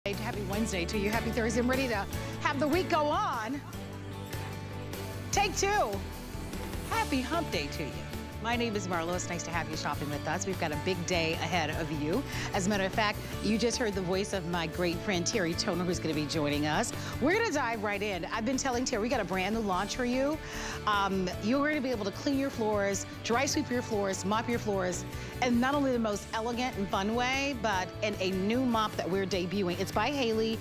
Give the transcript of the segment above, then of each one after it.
Happy Wednesday to you. Happy Thursday. I'm ready to have the week go on. Take two. Happy hump day to you. My name is Marlo. It's nice to have you shopping with us. We've got a big day ahead of you. As a matter of fact, you just heard the voice of my great friend Terry Toner, who's going to be joining us. We're going to dive right in. I've been telling Terry, we got a brand new launch for you. You're going to be able to clean your floors, dry sweep your floors, mop your floors, and not only the most elegant and fun way, but in a new mop that we're debuting. It's by Haley.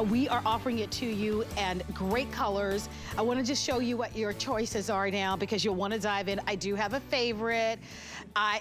We are offering it to you and great colors. I want to just show you what your choices are now because you'll want to dive in. I do have a favorite.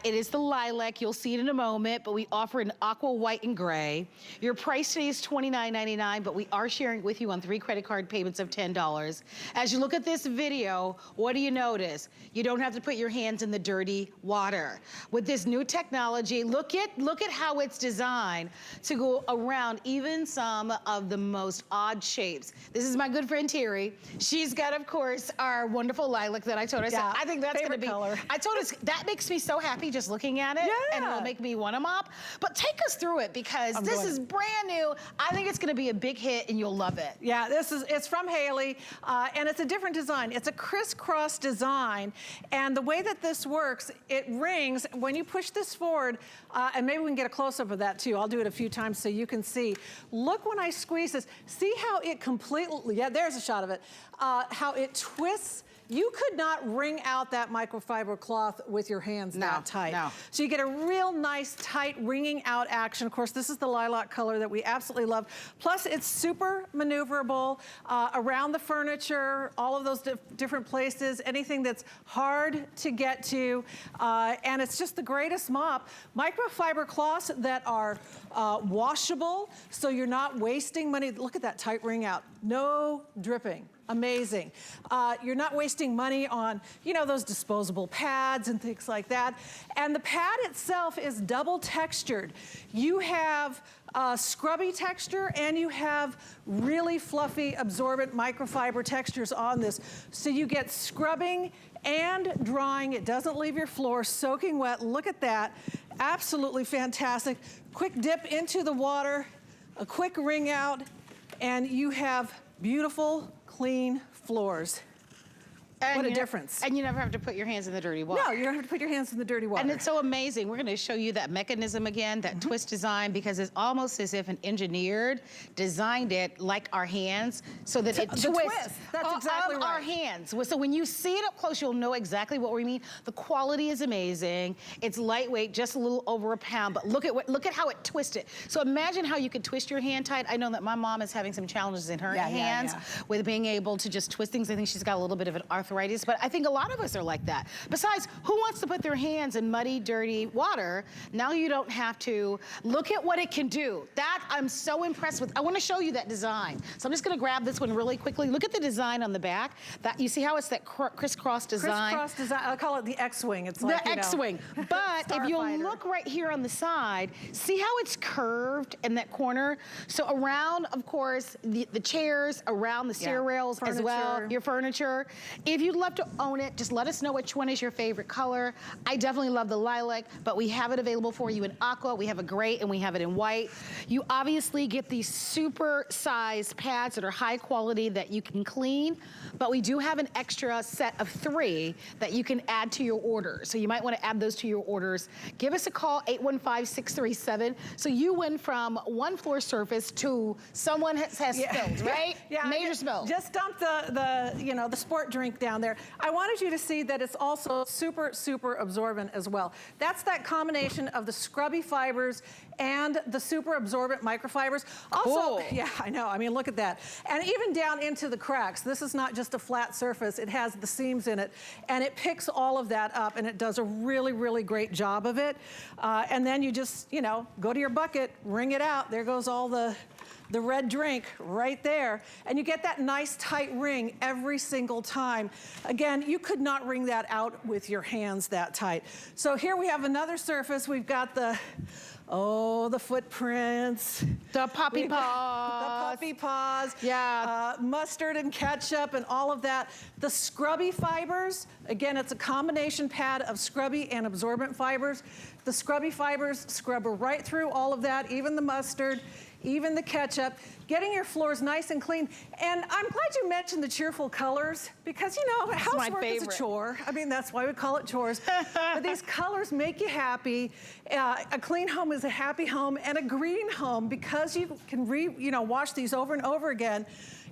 It is the lilac. You'll see it in a moment, but we offer an aqua, white, and gray. Your price today is $29.99, but we are sharing it with you on 3 credit card payments of $10. As you look at this video, what do you notice? You don't have to put your hands in the dirty water. With this new technology, look at how it's designed to go around even some of the most odd shapes. This is my good friend Terry. She's got, of course, our wonderful lilac that I told her. Yeah, I think that's gonna be color. I told us that makes me so happy just looking at it, and it'll make me want to mop. But take us through it because this is brand new. I think it's going to be a big hit, and you'll love it. Yeah, it's from Haley, and it's a different design. It's a crisscross design, and the way that this works, it rings when you push this forward, and maybe we can get a close-up of that too. I'll do it a few times so you can see. Look when I squeeze this. See how it completely, yeah, there's a shot of it, how it twists. You could not wring out that microfiber cloth with your hands that tight. No. So you get a real nice, tight, wringing out action. Of course, this is the lilac color that we absolutely love. Plus, it's super maneuverable around the furniture, all of those different places, anything that's hard to get to. And it's just the greatest mop. Microfiber cloths that are washable, so you're not wasting money. Look at that tight wring out. No dripping. Amazing. You're not wasting money on, you know, those disposable pads and things like that. And the pad itself is double textured. You have scrubby texture and you have really fluffy, absorbent microfiber textures on this. So you get scrubbing and drying. It doesn't leave your floor soaking wet. Look at that. Absolutely fantastic. Quick dip into the water, a quick wring out, and you have beautiful, clean floors. What a difference. And you never have to put your hands in the dirty water. No, you don't have to put your hands in the dirty water. And it's so amazing. We're going to show you that mechanism again, that twist design, because it's almost as if an engineer designed it like our hands so that it twists. That's exactly right. Our hands. So when you see it up close, you'll know exactly what we mean. The quality is amazing. It's lightweight, just a little over a pound, but look at how it twisted. So imagine how you could twist your hand tight. I know that my mom is having some challenges in her hands with being able to just twist things. I think she's got a little bit of an arthritis, but I think a lot of us are like that. Besides, who wants to put their hands in muddy, dirty water? Now you don't have to. Look at what it can do. That I'm so impressed with. I want to show you that design. So I'm just going to grab this one really quickly. Look at the design on the back. That you see how it's that crisscross design? Crisscross design. I call it the X-wing. It's like, the X-wing. But if you'll look right here on the side, see how it's curved in that corner? So around, of course, the chairs, around the stair rails as well, your furniture. If you'd love to own it, just let us know which one is your favorite color. I definitely love the lilac, but we have it available for you in aqua, we have a gray, and we have it in white. You obviously get these super sized pads that are high quality that you can clean, but we do have an extra set of 3 that you can add to your order. So you might want to add those to your orders. Give us a call, 815-637. So you went from one floor surface to someone has spilled, right? Major spill. Just dump the sport drink down there. I wanted you to see that it's also super, super absorbent as well. That's that combination of the scrubby fibers and the super absorbent microfibers. Also, yeah, I know. I mean, look at that. And even down into the cracks. This is not just a flat surface. It has the seams in it. And it picks all of that up, and it does a really, really great job of it. And then you just, you know, go to your bucket, wring it out. There goes all the red drink right there. And you get that nice tight ring every single time. Again, you could not wring that out with your hands that tight. So here we have another surface. We've got the footprints. The puppy paws. The puppy paws. Yeah. Mustard and ketchup and all of that. The scrubby fibers, again, it's a combination pad of scrubby and absorbent fibers. The scrubby fibers scrub right through all of that, even the mustard, even the ketchup, getting your floors nice and clean. And I'm glad you mentioned the cheerful colors because, you know, housework is a chore. I mean, that's why we call it chores. But these colors make you happy. A clean home is a happy home, and a green home, because you can wash these over and over again.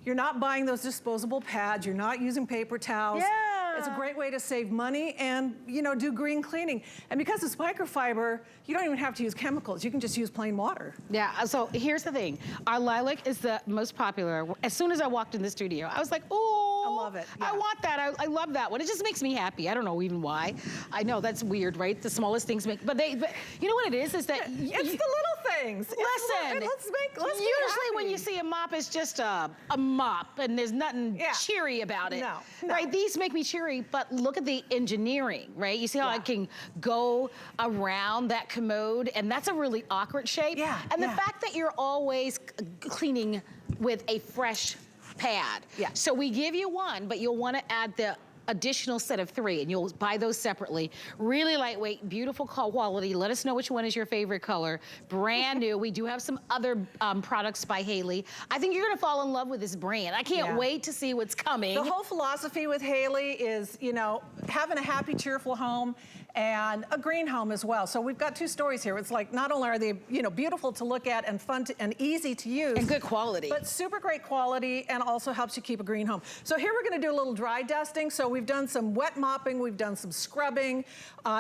You're not buying those disposable pads. You're not using paper towels. Yeah. It's a great way to save money and, you know, do green cleaning. And because it's microfiber, you don't even have to use chemicals. You can just use plain water. Yeah, so here's the thing. Our lilac is the most popular. As soon as I walked in the studio, I was like, oh, I love it. Yeah. I want that. I love that one. It just makes me happy. I don't know even why. I know that's weird, right? The smallest things make, but you know what it is that it's the little things. Listen, let's usually when you see a mop, it's just a mop and there's nothing cheery about it. No. Right, these make me cheery, but look at the engineering, right? You see how I can go around that commode, and that's a really awkward shape. Yeah. And the fact that you're always cleaning with a fresh pad. Yeah. So we give you one, but you'll want to add the additional set of 3, and you'll buy those separately. Really lightweight, beautiful quality. Let us know which one is your favorite color. Brand new. We do have some other products by Haley. I think you're gonna fall in love with this brand. I can't wait to see what's coming. The whole philosophy with Haley is, you know, having a happy, cheerful home and a green home as well. So we've got 2 stories here. It's like, not only are they, you know, beautiful to look at and fun and easy to use. And good quality. But super great quality, and also helps you keep a green home. So here we're gonna do a little dry dusting. So we've done some wet mopping, we've done some scrubbing.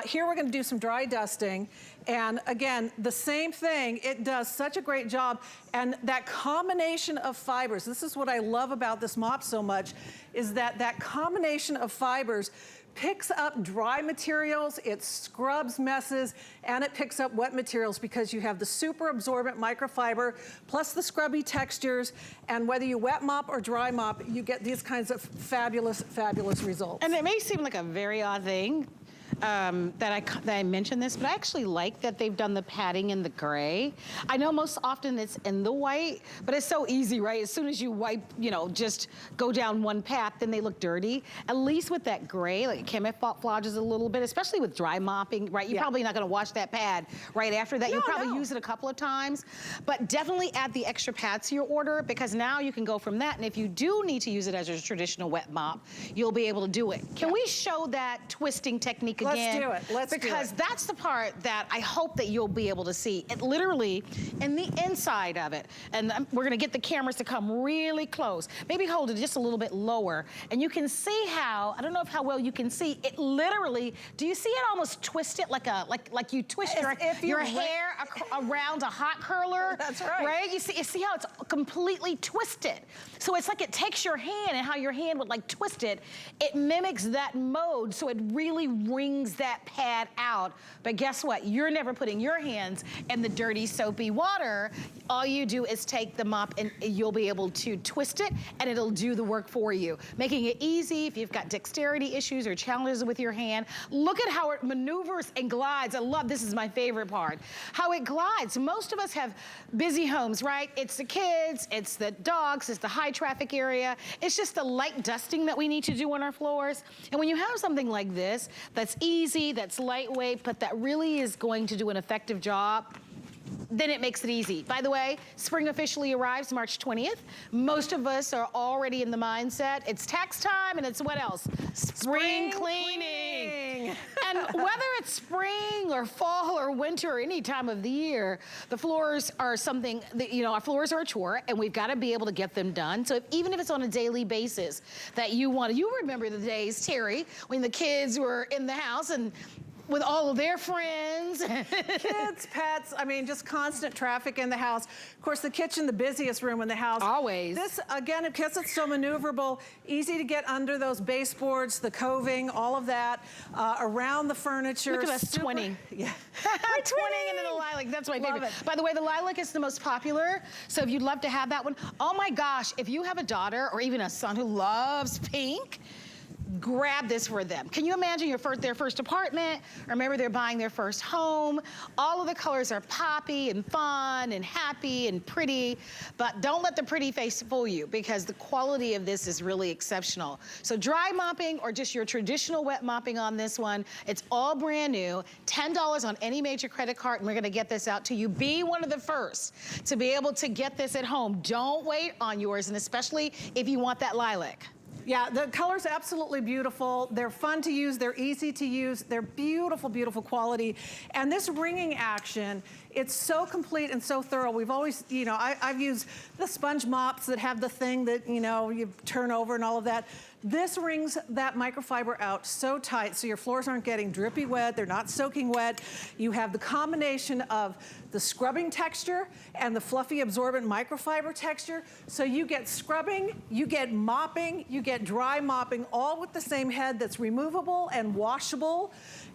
Here we're gonna do some dry dusting. And again, the same thing, it does such a great job. And that combination of fibers, this is what I love about this mop so much, is that combination of fibers picks up dry materials, it scrubs messes, and it picks up wet materials because you have the super absorbent microfiber plus the scrubby textures. And whether you wet mop or dry mop, you get these kinds of fabulous, fabulous results. And it may seem like a very odd thing that I mentioned this, but I actually like that they've done the padding in the gray. I know most often it's in the white, but it's so easy, right? As soon as you wipe, you know, just go down one path, then they look dirty. At least with that gray, like it camouflages a little bit, especially with dry mopping, right? You're probably not gonna wash that pad right after that. You'll probably use it a couple of times, but definitely add the extra pads to your order, because now you can go from that. And if you do need to use it as a traditional wet mop, you'll be able to do it. Can we show that twisting technique again? Let's do it. Let's do it. Because that's the part that I hope that you'll be able to see. It literally in the inside of it. And we're gonna get the cameras to come really close. Maybe hold it just a little bit lower. And you can see how, I don't know how well you can see, it literally, do you see it almost twist it like you twist your hair around a hot curler? That's right. Right? You see how it's completely twisted. So it's like it takes your hand and how your hand would like twist it. It mimics that mode, so it really wrings that pad out. But guess what? You're never putting your hands in the dirty, soapy water. All you do is take the mop and you'll be able to twist it, and it'll do the work for you, making it easy if you've got dexterity issues or challenges with your hand. Look at how it maneuvers and glides. I love, this is my favorite part, how it glides. Most of us have busy homes, right? It's the kids, it's the dogs, it's the high traffic area. It's just the light dusting that we need to do on our floors. And when you have something like this, that's easy, that's lightweight, but that really is going to do an effective job, then it makes it easy. By the way, spring officially arrives March 20th. Most of us are already in the mindset. It's tax time, and it's what else? Spring cleaning. And whether it's spring or fall or winter or any time of the year, the floors are something that, you know, our floors are a chore, and we've got to be able to get them done. So even if it's on a daily basis that you remember the days, Terry, when the kids were in the house and with all of their friends. Kids, pets, I mean, just constant traffic in the house. Of course, the kitchen, the busiest room in the house. Always. This, again, because it's so maneuverable, easy to get under those baseboards, the coving, all of that, around the furniture. Look at us twinning. Yeah. We're twinning into the lilac. That's my favorite. By the way, the lilac is the most popular, so if you'd love to have that one, oh my gosh, if you have a daughter or even a son who loves pink, grab this for them. Can you imagine their first apartment, or maybe they're buying their first home? All of the colors are poppy and fun and happy and pretty, but don't let the pretty face fool you, because the quality of this is really exceptional. So dry mopping or just your traditional wet mopping on this one, it's all brand new, $10 on any major credit card, and we're gonna get this out to you. Be one of the first to be able to get this at home. Don't wait on yours, and especially if you want that lilac. Yeah, the color's absolutely beautiful. They're fun to use, they're easy to use, they're beautiful, beautiful quality. And this wringing action, it's so complete and so thorough. We've always, you know, I've used the sponge mops that have the thing that, you know, you turn over and all of that. This wrings that microfiber out so tight so your floors aren't getting drippy wet, they're not soaking wet. You have the combination of the scrubbing texture and the fluffy absorbent microfiber texture. So you get scrubbing, you get mopping, you get dry mopping, all with the same head that's removable and washable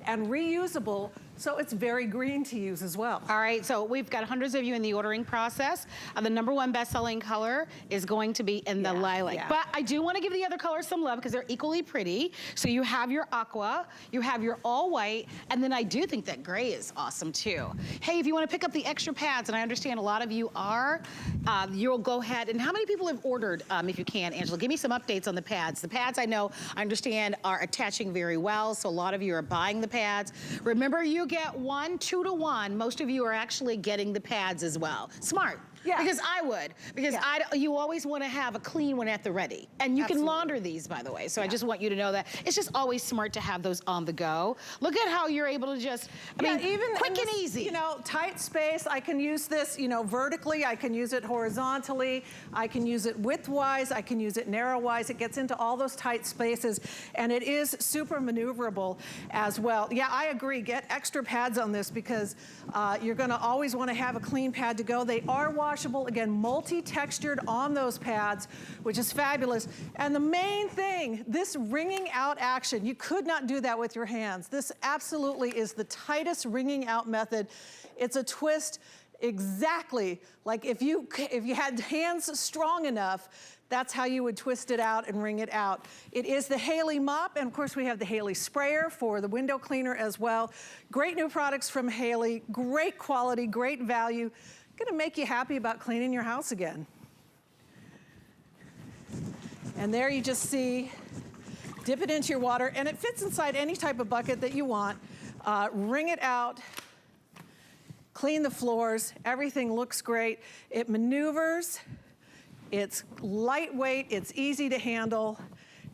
and reusable. So it's very green to use as well. All right, so we've got hundreds of you in the ordering process. The #1 best-selling color is going to be in the lilac. Yeah. But I do want to give the other colors some love because they're equally pretty. So you have your aqua, you have your all white, and then I do think that gray is awesome too. Hey, if you want to pick up the extra pads, and I understand a lot of you are, you'll go ahead. And how many people have ordered, if you can, Angela? Give me some updates on the pads. The pads, I know, I understand, are attaching very well, so a lot of you are buying the pads. Remember, you get 2 to 1. Most of you are actually getting the pads as well. Smart. Yeah. Because I would. Because you always want to have a clean one at the ready. And you can launder these, by the way. So I just want you to know that it's just always smart to have those on the go. Look at how you're able to just, I mean, even quick this, and easy. You know, tight space, I can use this, you know, vertically, I can use it horizontally, I can use it width-wise, I can use it narrow-wise. It gets into all those tight spaces, and it is super maneuverable as well. Yeah, I agree. Get extra pads on this because you're gonna always wanna have a clean pad to go. They are washable, again, multi-textured on those pads, which is fabulous. And the main thing, this wringing out action, you could not do that with your hands. This absolutely is the tightest wringing out method. It's a twist exactly like if you had hands strong enough, that's how you would twist it out and wring it out. It is the Haley mop, and of course we have the Haley sprayer for the window cleaner as well. Great new products from Haley, great quality, great value. Gonna make you happy about cleaning your house again. And there you just see, dip it into your water, and it fits inside any type of bucket that you want. Wring it out, clean the floors, everything looks great. It maneuvers, it's lightweight, it's easy to handle,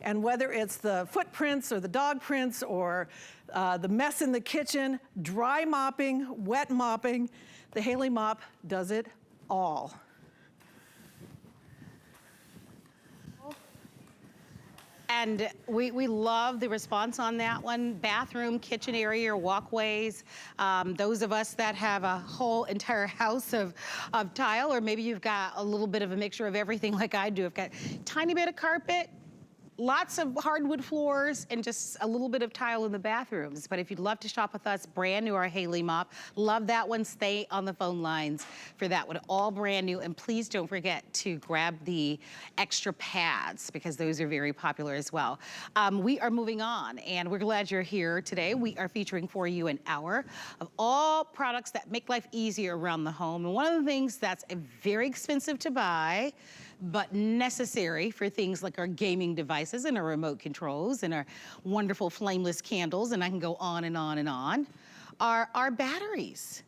and whether it's the footprints or the dog prints or the mess in the kitchen, dry mopping, wet mopping, the Haley mop does it all. And we love the response on that one. Bathroom, kitchen area, or walkways. Those of us that have a whole entire house of tile, or maybe you've got a little bit of a mixture of everything like I do. I've got a tiny bit of carpet, lots of hardwood floors, and just a little bit of tile in the bathrooms. But if you'd love to shop with us, brand new, our Haley mop. Love that one. Stay on the phone lines for that one. All brand new. And please don't forget to grab the extra pads because those are very popular as well. We are moving on, and we're glad you're here today. We are featuring for you an hour of all products that make life easier around the home. And one of the things that's very expensive to buy, but necessary for things like our gaming devices and our remote controls and our wonderful flameless candles, and I can go on and on and on, are our batteries.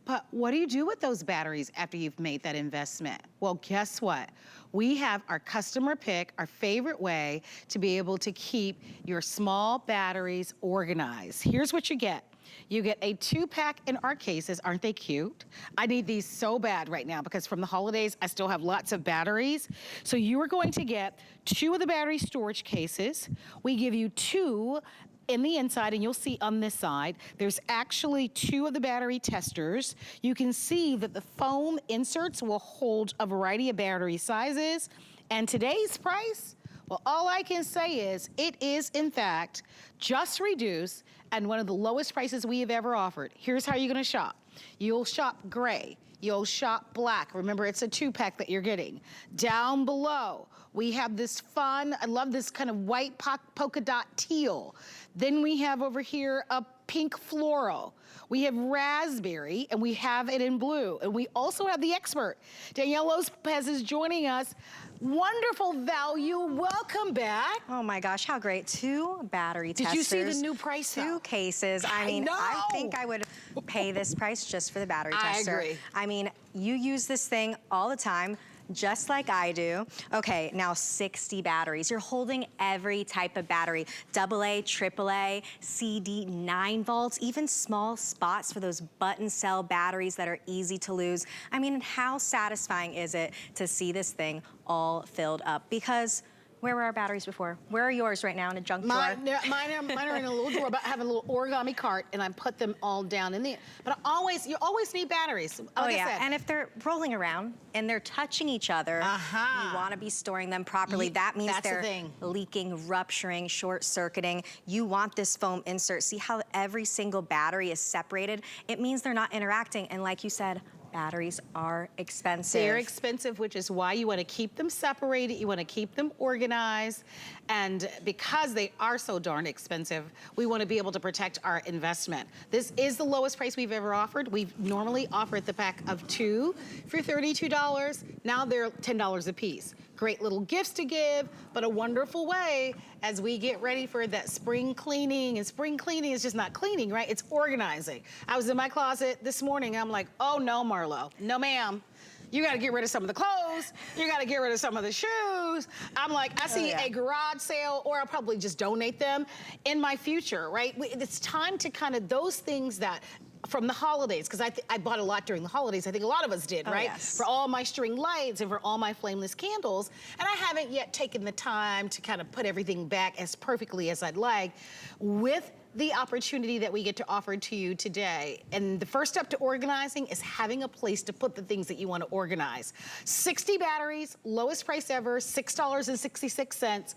But what do you do with those batteries after you've made that investment? Well, guess what? We have our customer pick, our favorite way to be able to keep your small batteries organized. Here's what you get. You get a 2-pack in our cases. Aren't they cute? I need these so bad right now because from the holidays, I still have lots of batteries. So you are going to get 2 of the battery storage cases. We give you 2 in the inside, and you'll see on this side, there's actually 2 of the battery testers. You can see that the foam inserts will hold a variety of battery sizes. And today's price, well, all I can say is it is, in fact, just reduced and one of the lowest prices we have ever offered. Here's how you're gonna shop. You'll shop gray. you'll shop black. Remember, it's a 2-pack that you're getting. Down below, we have this fun, I love this kind of white polka dot teal. Then we have over here a pink floral. We have raspberry, and we have it in blue. And we also have the expert. Danielle Lopez is joining us. Wonderful value, welcome back. Oh my gosh, how great. 2 battery testers. Did you see the new price 2 cases. I mean, I think I would pay this price just for the battery tester. I agree. I mean, you use this thing all the time, just like I do. Okay, now 60 batteries. You're holding every type of battery. AA, AAA, CD, 9 volts, even small spots for those button cell batteries that are easy to lose. I mean, how satisfying is it to see this thing all filled up? Because where were our batteries before? Where are yours right now in a junk drawer? Mine are in a little drawer, but I have a little origami cart, and I put them all down in there. But you always need batteries. Like Oh yeah, I said. and if they're rolling around and they're touching each other, you want to be storing them properly. That means they're leaking, rupturing, short-circuiting. You want this foam insert. See how every single battery is separated? It means they're not interacting, and like you said, batteries are expensive. They're expensive, which is why you want to keep them separated. You want to keep them organized. And because they are so darn expensive, we want to be able to protect our investment. This is the lowest price we've ever offered. We normally offer the pack of 2 for $32. Now they're $10 a piece. Great little gifts to give, but a wonderful way as we get ready for that spring cleaning. And spring cleaning is just not cleaning, right? It's organizing. I was in my closet this morning. I'm like, oh no, Marlo, no ma'am. You gotta get rid of some of the clothes. You gotta get rid of some of the shoes. I'm like, I see a garage sale, or I'll probably just donate them in my future, right? It's time to kind of those things that, from the holidays, because I bought a lot during the holidays. I think a lot of us did, right? Yes. For all my string lights and for all my flameless candles. And I haven't yet taken the time to kind of put everything back as perfectly as I'd like with the opportunity that we get to offer to you today. And the first step to organizing is having a place to put the things that you want to organize. 60 batteries, lowest price ever, $6.66.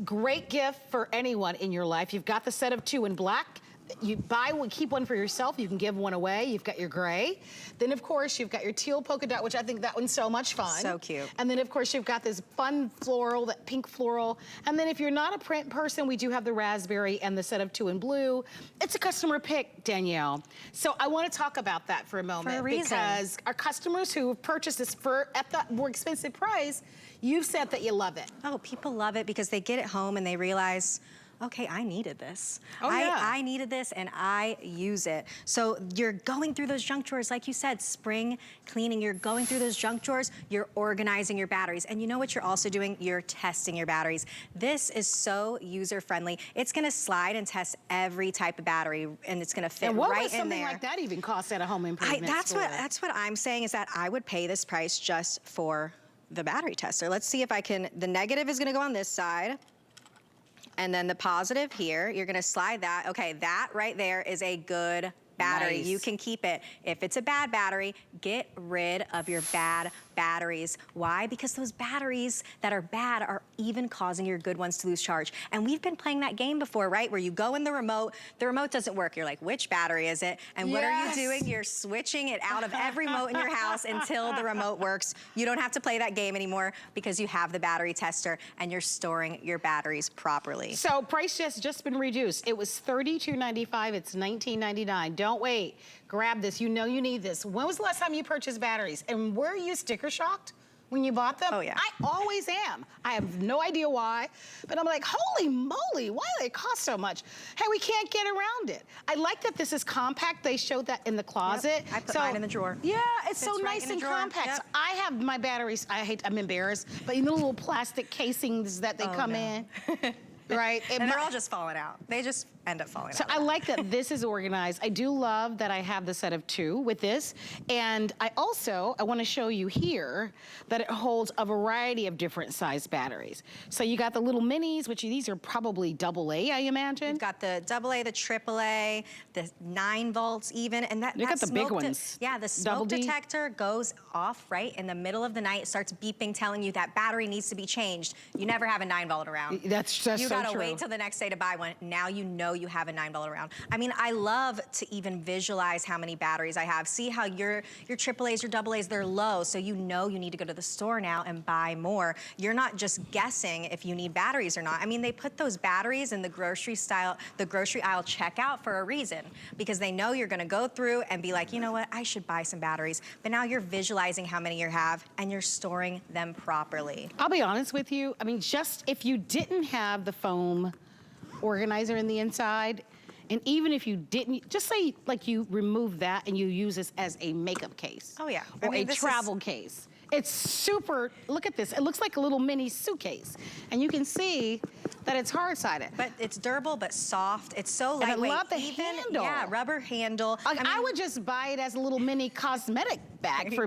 Great gift for anyone in your life. You've got the set of 2 in black. You buy one, keep one for yourself. You can give one away. You've got your gray. Then, of course, you've got your teal polka dot, which I think that one's so much fun. So cute. And then, of course, you've got this fun floral, that pink floral. And then if you're not a print person, we do have the raspberry and the set of 2 in blue. It's a customer pick, Danielle. So I want to talk about that for a moment. For a reason. Because our customers who have purchased this at that more expensive price, you've said that you love it. Oh, people love it because they get it home and they realize, okay, I needed this. I needed this and I use it. So you're going through those junk drawers, like you said, spring cleaning, you're going through those junk drawers, you're organizing your batteries. And you know what you're also doing? You're testing your batteries. This is so user-friendly. It's gonna slide and test every type of battery and it's gonna fit right in there. And what would something like that even cost at a home improvement store? That's what I'm saying is that I would pay this price just for the battery tester. Let's see if I can, the negative is gonna go on this side. And then the positive here, you're gonna slide that. Okay, that right there is a good battery. Nice. You can keep it. If it's a bad battery, get rid of your bad batteries. Why? Because those batteries that are bad are even causing your good ones to lose charge. And we've been playing that game before, right? Where you go in the remote doesn't work. You're like, which battery is it? And what are you doing? You're switching it out of every remote in your house until the remote works. You don't have to play that game anymore because you have the battery tester and you're storing your batteries properly. So price has just been reduced. It was $32.95, it's $19.99. Don't wait, grab this, you know you need this. When was the last time you purchased batteries? And were you sticker shocked when you bought them? Oh yeah. I always am. I have no idea why, but I'm like, holy moly, why do they cost so much? Hey, we can't get around it. I like that this is compact. They showed that in the closet. Yep. I put mine in the drawer. Yeah, it's so Fits right nice in the and drawer. compact. Yep. So I have my batteries, I'm embarrassed, but you know the little plastic casings that they come in? Right? And they're all just falling out. They just end up falling out. So I like that this is organized. I do love that I have the set of 2 with this. And I want to show you here that it holds a variety of different size batteries. So you got the little minis, which these are probably AA, I imagine. You've got the AA, the AAA, the 9 volts even, and You got the big ones. Yeah, the smoke detector goes off right in the middle of the night. It starts beeping, telling you that battery needs to be changed. You never have a 9 volt around. That's just so gotta wait till the next day to buy one. Now you know you have a $9 round. I mean, I love to even visualize how many batteries I have. See how your AAAs, your AA's, they're low, so you know you need to go to the store now and buy more. You're not just guessing if you need batteries or not. I mean, they put those batteries in the grocery aisle checkout for a reason, because they know you're gonna go through and be like, you know what, I should buy some batteries. But now you're visualizing how many you have and you're storing them properly. I'll be honest with you. I mean, just if you didn't have the foam organizer in the inside, and even if you didn't, just say like you remove that and you use this as a makeup case. Oh yeah. Or a travel case. It's super, look at this. It looks like a little mini suitcase. And you can see that it's hard-sided. But it's durable, but soft. It's so lightweight. And I love the handle. Yeah, rubber handle. I would just buy it as a little mini cosmetic bag for,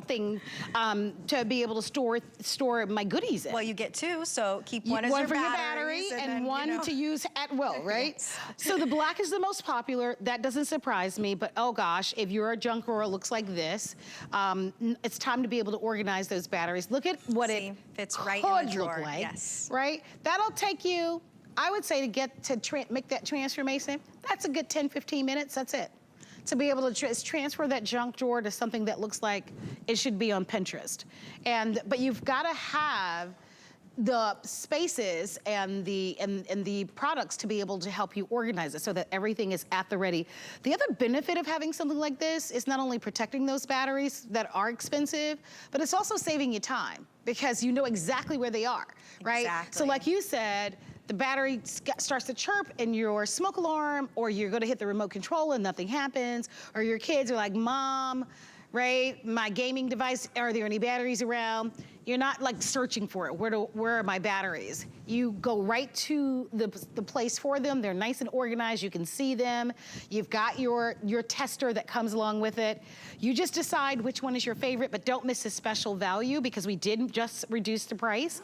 thing to be able to store my goodies in. Well, you get two, so keep one as one your for your batteries, battery and then, one to use at will, right? Yes. So the black is the most popular. That doesn't surprise me, but oh gosh, if you're a junk drawer, it looks like this. It's time to be able to organize those batteries. Look at what it fits right could in the drawer. look like, yes. Right? That'll take you, I would say, to make that transformation, that's a good 10, 15 minutes, that's it. To be able to transfer that junk drawer to something that looks like it should be on Pinterest. But you've gotta have the spaces and the products to be able to help you organize it so that everything is at the ready. The other benefit of having something like this is not only protecting those batteries that are expensive, but it's also saving you time because you know exactly where they are, right? Exactly. So like you said, the battery starts to chirp in your smoke alarm, or you're gonna hit the remote control and nothing happens, or your kids are like, Mom, right, my gaming device, are there any batteries around? You're not like searching for it. Where are my batteries? You go right to the place for them. They're nice and organized. You can see them. You've got your tester that comes along with it. You just decide which one is your favorite, but don't miss a special value because we didn't just reduce the price.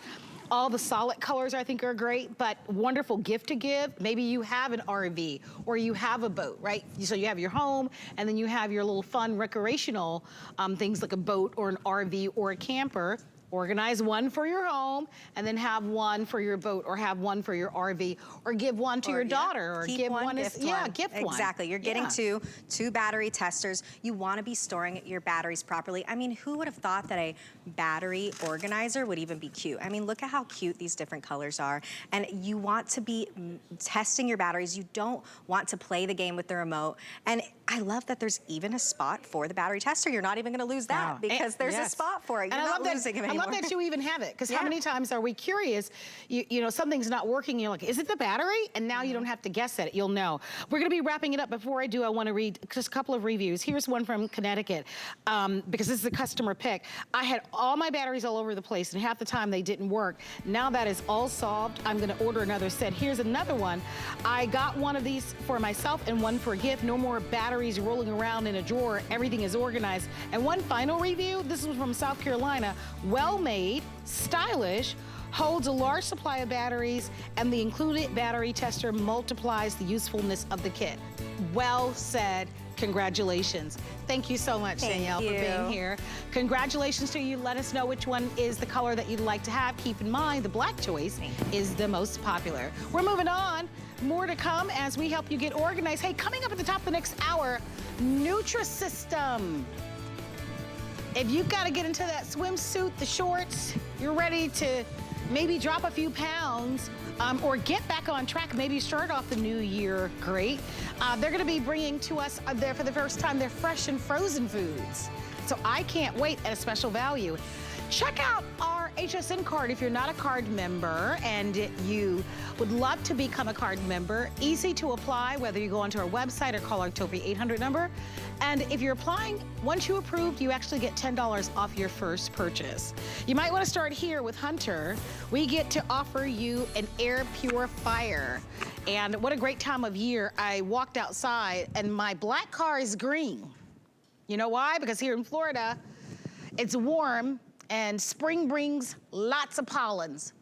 All the solid colors I think are great, but wonderful gift to give. Maybe you have an RV or you have a boat, right? So you have your home and then you have your little fun recreational things like a boat or an RV or a camper. Organize one for your home and then have one for your boat or have one for your RV or give one to your daughter or give one as, gift one. Exactly, you're getting two battery testers. You wanna be storing your batteries properly. I mean, who would have thought that a battery organizer would even be cute? I mean, look at how cute these different colors are. And you want to be testing your batteries. You don't want to play the game with the remote. And I love that there's even a spot for the battery tester. You're not even gonna lose that because there's a spot for it. You're not losing them anymore. I love that you even have it, because how many times are we curious, you know, something's not working, you're like, is it the battery? And now you don't have to guess at it, you'll know. We're gonna be wrapping it up. Before I do, I wanna read just a couple of reviews. Here's one from Connecticut, because this is a customer pick. I had all my batteries all over the place and half the time they didn't work. Now that is all solved, I'm gonna order another set. Here's another one. I got one of these for myself and one for a gift. No more batteries rolling around in a drawer. Everything is organized. And one final review, this was from South Carolina. Well made, stylish, holds a large supply of batteries, and the included battery tester multiplies the usefulness of the kit. Well said. Congratulations. Thank you so much, Danielle, for being here. Congratulations to you. Let us know which one is the color that you'd like to have. Keep in mind, the black choice is the most popular. We're moving on. More to come as we help you get organized. Hey, coming up at the top of the next hour, Nutrisystem. If you've got to get into that swimsuit, the shorts, you're ready to maybe drop a few pounds or get back on track, maybe start off the new year great. They're going to be bringing to us there for the first time their fresh and frozen foods. So I can't wait at a special value. Check out our HSN card if you're not a card member and you would love to become a card member. Easy to apply, whether you go onto our website or call our toll-free 800 number. And if you're applying, once you approved, you actually get $10 off your first purchase. You might want to start here with Hunter. We get to offer you an air purifier. And what a great time of year. I walked outside and my black car is green. You know why? Because here in Florida, it's warm and spring brings lots of pollens.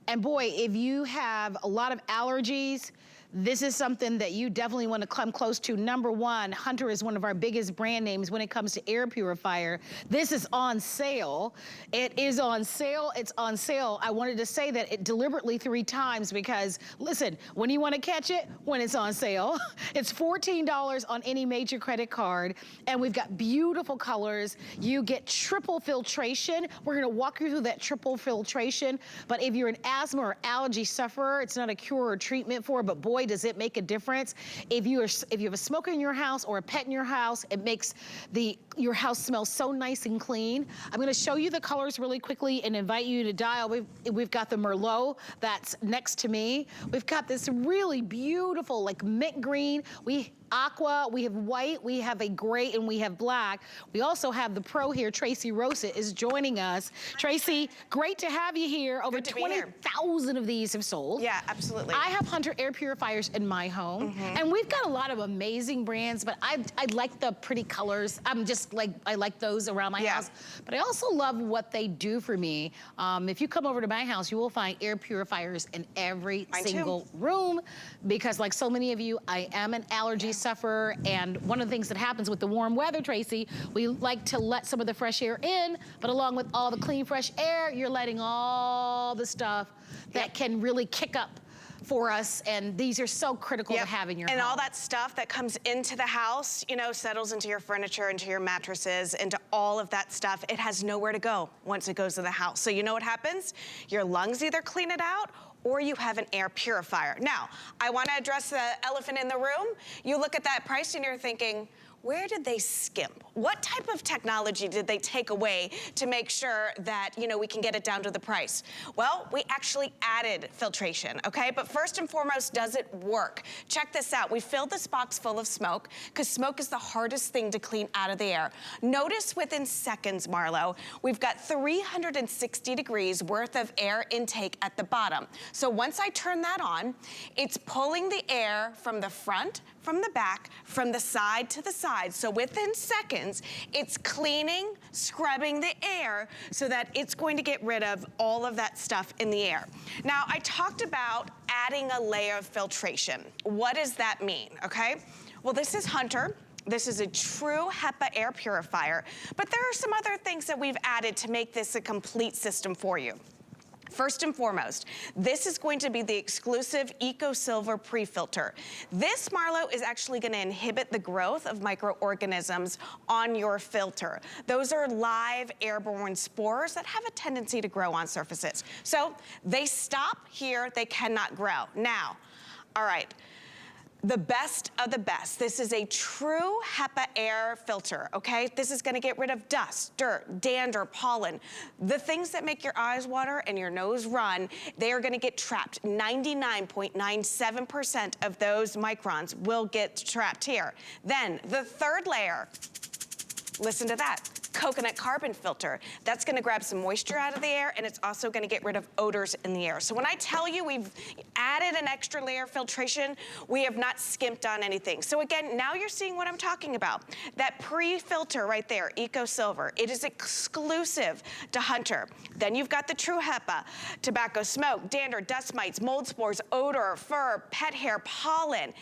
And boy, if you have a lot of allergies, this is something that you definitely want to come close to. Number one, Hunter is one of our biggest brand names when it comes to air purifier. This is on sale. It is on sale, it's on sale. I wanted to say that deliberately 3 times because, listen, when you want to catch it, when it's on sale. It's $14 on any major credit card, and we've got beautiful colors. You get triple filtration. We're gonna walk you through that triple filtration, but if you're an asthma or allergy sufferer, it's not a cure or treatment for, but boy, does it make a difference. If you have a smoker in your house or a pet in your house, it makes your house smell so nice and clean. I'm gonna show you the colors really quickly and invite you to dial. We've got the Merlot that's next to me. We've got this really beautiful, like mint green. Aqua, we have white, we have a gray, and we have black. We also have the pro here, Tracy Rosa, is joining us. Tracy, great to have you here. Over 20,000 of these have sold. Yeah, absolutely. I have Hunter air purifiers in my home, and we've got a lot of amazing brands, but I like the pretty colors. I like those around my house, but I also love what they do for me. If you come over to my house, you will find air purifiers in every single room, because like so many of you, I am an allergy sufferer, and one of the things that happens with the warm weather, Tracy, we like to let some of the fresh air in, but along with all the clean, fresh air, you're letting all the stuff that can really kick up for us, and these are so critical to have in your home. And all that stuff that comes into the house, you know, settles into your furniture, into your mattresses, into all of that stuff. It has nowhere to go once it goes to the house. So you know what happens? Your lungs either clean it out, or you have an air purifier. Now, I wanna address the elephant in the room. You look at that price and you're thinking, where did they skimp? What type of technology did they take away to make sure that, you know, we can get it down to the price? Well, we actually added filtration, okay? But first and foremost, does it work? Check this out. We filled this box full of smoke, because smoke is the hardest thing to clean out of the air. Notice within seconds, Marlo, we've got 360 degrees worth of air intake at the bottom. So once I turn that on, it's pulling the air from the front, from the back, from the side to the side. So within seconds, it's cleaning, scrubbing the air so that it's going to get rid of all of that stuff in the air. Now, I talked about adding a layer of filtration. What does that mean, okay? Well, this is Hunter. This is a true HEPA air purifier, but there are some other things that we've added to make this a complete system for you. First and foremost, this is going to be the exclusive Eco Silver pre-filter. This, Marlo, is actually going to inhibit the growth of microorganisms on your filter. Those are live airborne spores that have a tendency to grow on surfaces. So they stop here, they cannot grow. Now, all right. The best of the best. This is a true HEPA air filter, okay? This is gonna get rid of dust, dirt, dander, pollen. The things that make your eyes water and your nose run, they are gonna get trapped. 99.97% of those microns will get trapped here. Then the third layer, listen to that. Coconut carbon filter. That's gonna grab some moisture out of the air, and it's also gonna get rid of odors in the air. So when I tell you we've added an extra layer of filtration, we have not skimped on anything. So again, now you're seeing what I'm talking about. That pre-filter right there, Eco Silver, it is exclusive to Hunter. Then you've got the true HEPA, tobacco smoke, dander, dust mites, mold spores, odor, fur, pet hair, pollen.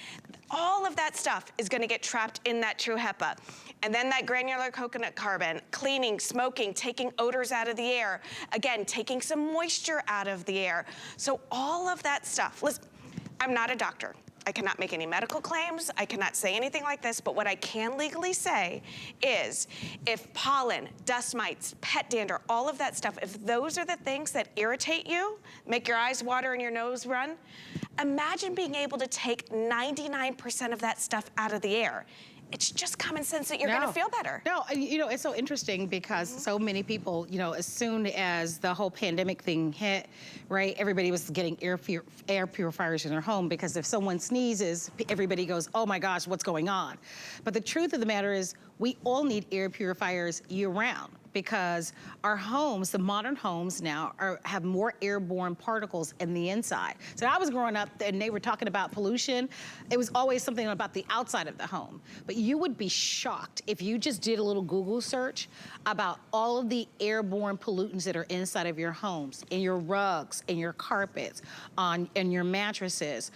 All of that stuff is gonna get trapped in that true HEPA. And then that granular coconut carbon, cleaning, smoking, taking odors out of the air. Again, taking some moisture out of the air. So all of that stuff. Listen, I'm not a doctor. I cannot make any medical claims. I cannot say anything like this, but what I can legally say is if pollen, dust mites, pet dander, all of that stuff, if those are the things that irritate you, make your eyes water and your nose run, imagine being able to take 99% of that stuff out of the air. It's just common sense that you're gonna feel better. No, you know, it's so interesting because so many people, you know, as soon as the whole pandemic thing hit, right, everybody was getting air purifiers in their home, because if someone sneezes, everybody goes, oh my gosh, what's going on? But the truth of the matter is we all need air purifiers year round. because our homes, the modern homes now, have more airborne particles in the inside. So I was growing up and they were talking about pollution. It was always something about the outside of the home. But you would be shocked if you just did a little Google search about all of the airborne pollutants that are inside of your homes, in your rugs, in your carpets, in your mattresses,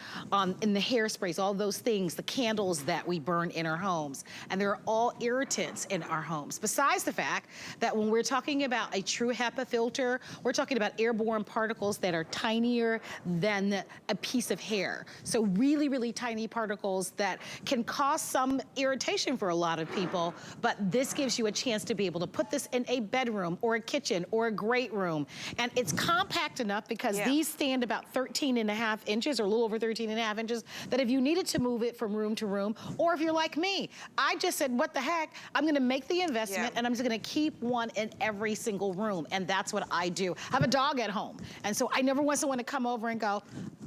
in the hairsprays, all those things, the candles that we burn in our homes. And they're all irritants in our homes. Besides the fact that when we're talking about a true HEPA filter, we're talking about airborne particles that are tinier than a piece of hair. So really, really tiny particles that can cause some irritation for a lot of people, but this gives you a chance to be able to put this in a bedroom or a kitchen or a great room. And it's compact enough because these stand about 13.5 inches or a little over 13.5 inches, that if you needed to move it from room to room, or if you're like me, I just said, what the heck, I'm gonna make the investment and I'm just gonna keep one in every single room. And that's what I do. I have a dog at home. And so I never want someone to come over and go,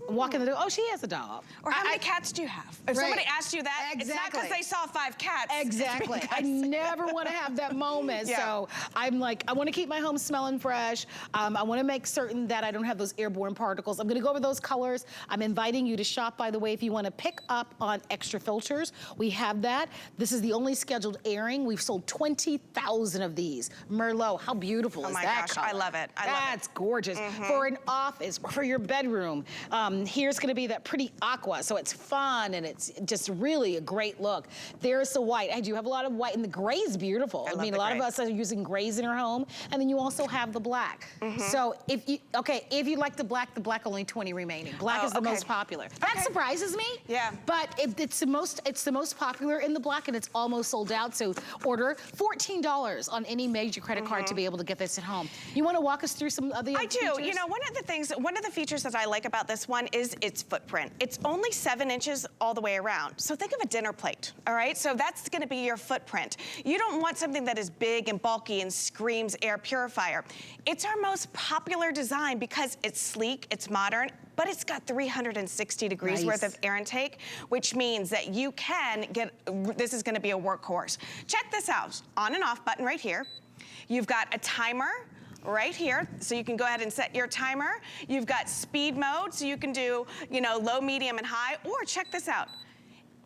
walk in the door, oh, she has a dog. Or how many cats do you have? If somebody asked you that, it's not because they saw 5 cats. Exactly. I never want to have that moment. So I'm like, I want to keep my home smelling fresh. I want to make certain that I don't have those airborne particles. I'm going to go over those colors. I'm inviting you to shop, by the way, if you want to pick up on extra filters. We have that. This is the only scheduled airing. We've sold 20,000 of these. Merlot, how beautiful is that color? Oh my gosh, I love it. That's gorgeous. For an office, for your bedroom. Here's going to be that pretty aqua, so it's fun and it's just really a great look. There's the white. I do have a lot of white, and the gray is beautiful. I mean, a lot of us are using grays in our home, and then you also have the black. So if you like the black only 20 remaining. Black is the most popular. That surprises me. But it's the most popular in the black, and it's almost sold out. So order $14 on any major credit card to be able to get this at home. You want to walk us through some of the other features? You know, one of the features that I like about this one is its footprint. It's only 7 inches all the way around. So think of a dinner plate, all right? So that's gonna be your footprint. You don't want something that is big and bulky and screams air purifier. It's our most popular design because it's sleek, it's modern, but it's got 360 degrees worth of air intake, which means that you can get, this is gonna be a workhorse. Check this out, on and off button right here. You've got a timer right here, so you can go ahead and set your timer. You've got speed mode, so you can do, you know, low, medium, and high, or check this out.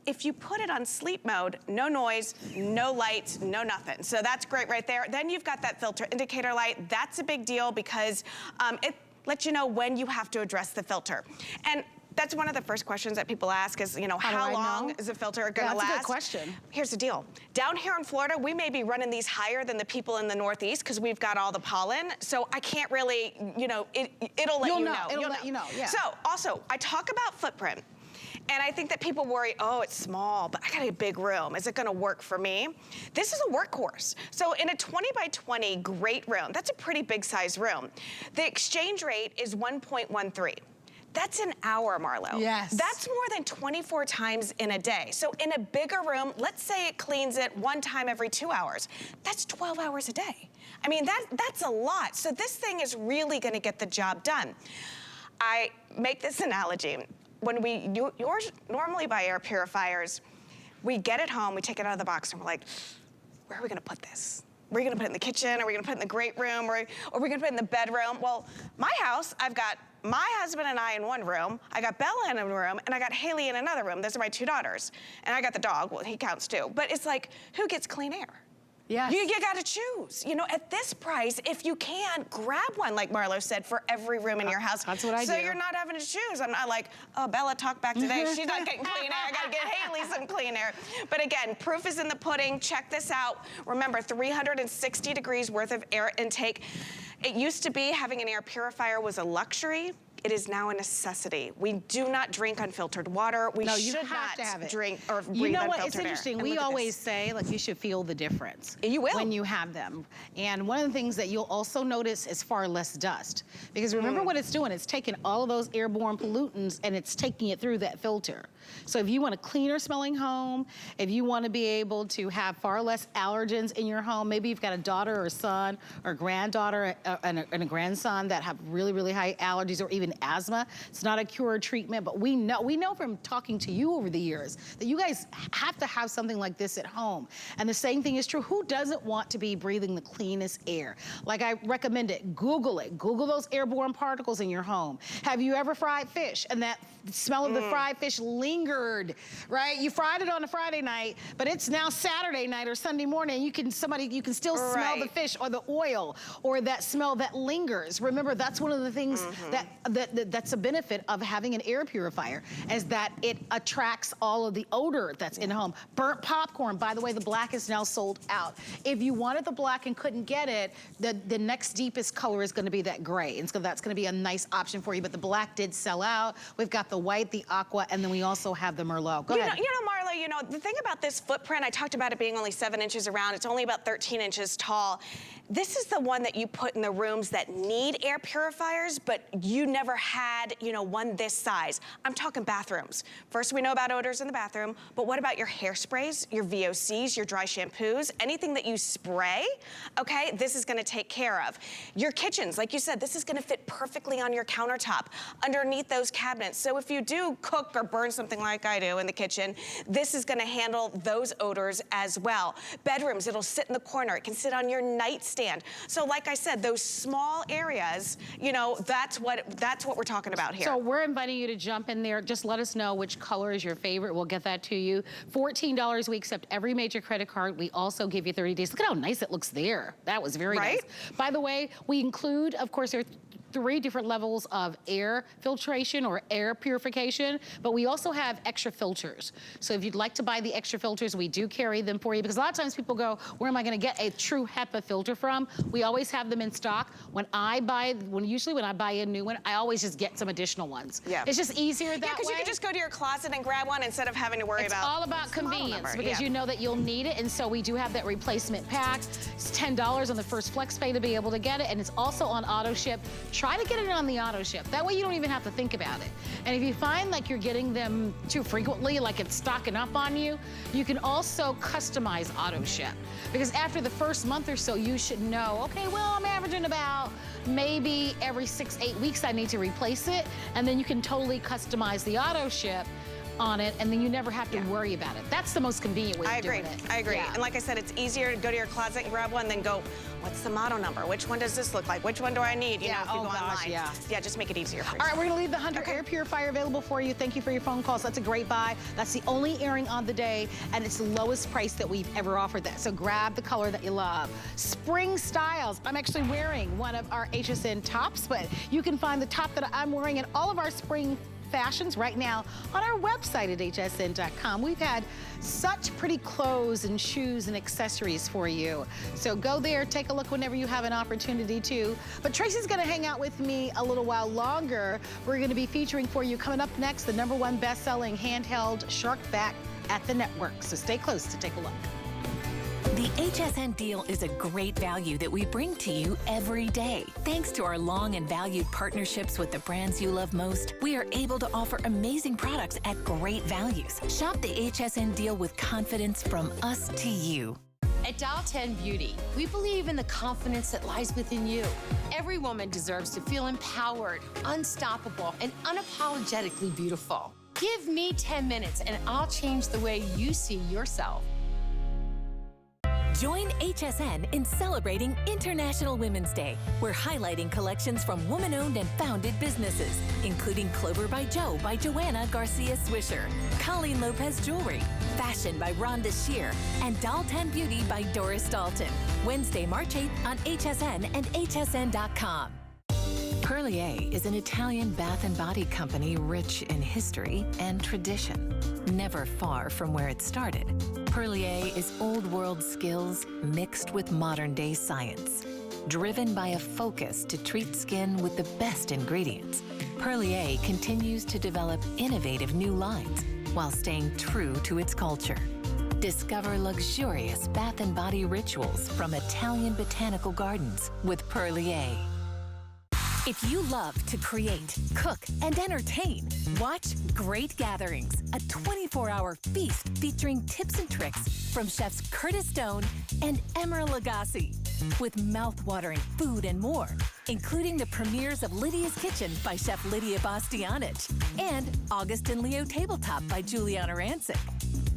If you put it on sleep mode, no noise, no lights, no nothing. So that's great right there. Then you've got that filter indicator light. That's a big deal because it lets you know when you have to address the filter. And that's one of the first questions that people ask is, you know, how long is a filter gonna last? That's a good question. Here's the deal. Down here in Florida, we may be running these higher than the people in the Northeast because we've got all the pollen. So I can't really, you know, it'll let you know. It'll let you know, yeah. So also, I talk about footprint. And I think that people worry, oh, it's small, but I got a big room. Is it gonna work for me? This is a workhorse. So in a 20 by 20 great room, that's a pretty big size room. The exchange rate is 1.13. That's an hour, Marlo. Yes. That's more than 24 times in a day. So in a bigger room, let's say it cleans it 1 time every 2 hours. That's 12 hours a day. I mean, that's a lot. So this thing is really gonna get the job done. I make this analogy. When we normally buy air purifiers, we get it home, we take it out of the box, and we're like, where are we gonna put this? Are we gonna put it in the kitchen? Are we gonna put it in the great room? Or are we gonna put it in the bedroom? Well, my house, I've got my husband and I in one room, I got Bella in a room, and I got Haley in another room. Those are my 2 daughters. And I got the dog, well, he counts too. But it's like, who gets clean air? Yes. You gotta choose. You know, at this price, if you can, grab one, like Marlo said, for every room in your house. That's what I do. So you're not having to choose. I'm not like, oh, Bella, talk back today. She's not getting clean air. I gotta get Haley some clean air. But again, proof is in the pudding. Check this out. Remember, 360 degrees worth of air intake. It used to be having an air purifier was a luxury. It is now a necessity. We do not drink unfiltered water. We should not drink or breathe unfiltered air. You know what, it's interesting. We always say, like, you should feel the difference. You will. When you have them. And one of the things that you'll also notice is far less dust. Because remember what it's doing, it's taking all of those airborne pollutants and it's taking it through that filter. So if you want a cleaner smelling home, if you want to be able to have far less allergens in your home, maybe you've got a daughter or son or granddaughter and a grandson that have really, really high allergies or even asthma. It's not a cure or treatment, but we know from talking to you over the years that you guys have to have something like this at home. And the same thing is true. Who doesn't want to be breathing the cleanest air? Like I recommend it. Google those airborne particles in your home. Have you ever fried fish and that smell of the fried fish lingered, right? You fried it on a Friday night, but it's now Saturday night or Sunday morning. You can still smell the fish or the oil or that smell that lingers. Remember, that's one of the things that's a benefit of having an air purifier, is that it attracts all of the odor that's in the home. Burnt popcorn, by the way, the black is now sold out. If you wanted the black and couldn't get it, the next deepest color is gonna be that gray. And so that's gonna be a nice option for you, but the black did sell out. We've got the white, the aqua, and then we also have the Merlot. Go ahead. You know, Marla, the thing about this footprint, I talked about it being only 7 inches around. It's only about 13 inches tall. This is the one that you put in the rooms that need air purifiers, but you never had, one this size. I'm talking bathrooms. First, we know about odors in the bathroom, but what about your hairsprays, your VOCs, your dry shampoos, anything that you spray, okay, this is gonna take care of. Your kitchens, like you said, this is gonna fit perfectly on your countertop, underneath those cabinets. So if you do cook or burn something like I do in the kitchen, this is gonna handle those odors as well. Bedrooms, it'll sit in the corner. It can sit on your nightstand. So like I said, those small areas, that's what we're talking about here. So we're inviting you to jump in there. Just let us know which color is your favorite. We'll get that to you. $14, we accept every major credit card. We also give you 30 days. Look at how nice it looks there. That was very nice. By the way, we include, of course, there are 3 different levels of air filtration or air purification, but we also have extra filters. So if you'd like to buy the extra filters, we do carry them for you, because a lot of times people go, where am I gonna get a true HEPA filter from? We always have them in stock. Usually when I buy a new one, I always just get some additional ones. Yeah. It's just easier that way. Yeah, because you can just go to your closet and grab one instead of having to worry about. It's all about convenience, because you know that you'll need it, and so we do have that replacement pack. It's $10 on the first flex pay to be able to get it, and it's also on auto ship. Try to get it on the auto ship. That way you don't even have to think about it. And if you find like you're getting them too frequently, like it's stocking up on you, you can also customize auto ship. Because after the first month or so, you should know, okay, well, I'm averaging about maybe every 6-8 weeks I need to replace it. And then you can totally customize the auto ship on it, and then you never have to worry about it. That's the most convenient way of doing it. I agree. And like I said, it's easier to go to your closet and grab one than go, what's the model number? Which one does this look like? Which one do I need? If you go online. Yeah, just make it easier for you. All right, we're gonna leave the 100 air purifier available for you. Thank you for your phone calls. That's a great buy. That's the only airing on the day, and it's the lowest price that we've ever offered that. So grab the color that you love. Spring styles. I'm actually wearing one of our HSN tops, but you can find the top that I'm wearing in all of our spring fashions right now on our website at hsn.com. We've had such pretty clothes and shoes and accessories for you. So go there, take a look whenever you have an opportunity to. But Tracy's gonna hang out with me a little while longer. We're gonna be featuring for you coming up next, the #1 best-selling handheld shark back at the network. So stay close to take a look. The HSN deal is a great value that we bring to you every day. Thanks to our long and valued partnerships with the brands you love most, we are able to offer amazing products at great values. Shop the HSN deal with confidence from us to you. At Dial 10 Beauty, we believe in the confidence that lies within you. Every woman deserves to feel empowered, unstoppable, and unapologetically beautiful. Give me 10 minutes and I'll change the way you see yourself. Join HSN in celebrating International Women's Day. We're highlighting collections from woman-owned and founded businesses, including Clover by Joe by Joanna Garcia Swisher, Colleen Lopez Jewelry, Fashion by Rhonda Shear, and Doll 10 Beauty by Doris Dalton. Wednesday, March 8th on HSN and hsn.com. Perlier is an Italian bath and body company rich in history and tradition. Never far from where it started, Perlier is old world skills mixed with modern day science. Driven by a focus to treat skin with the best ingredients, Perlier continues to develop innovative new lines while staying true to its culture. Discover luxurious bath and body rituals from Italian botanical gardens with Perlier. If you love to create, cook, and entertain, watch Great Gatherings, a 24-hour feast featuring tips and tricks from chefs Curtis Stone and Emeril Lagasse. with mouth-watering food and more, including the premieres of Lydia's Kitchen by Chef Lydia Bastianich and August and Leo Tabletop by Juliana Rancic.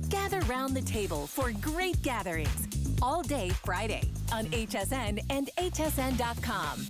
Gather round the table for great gatherings all day Friday on HSN and hsn.com.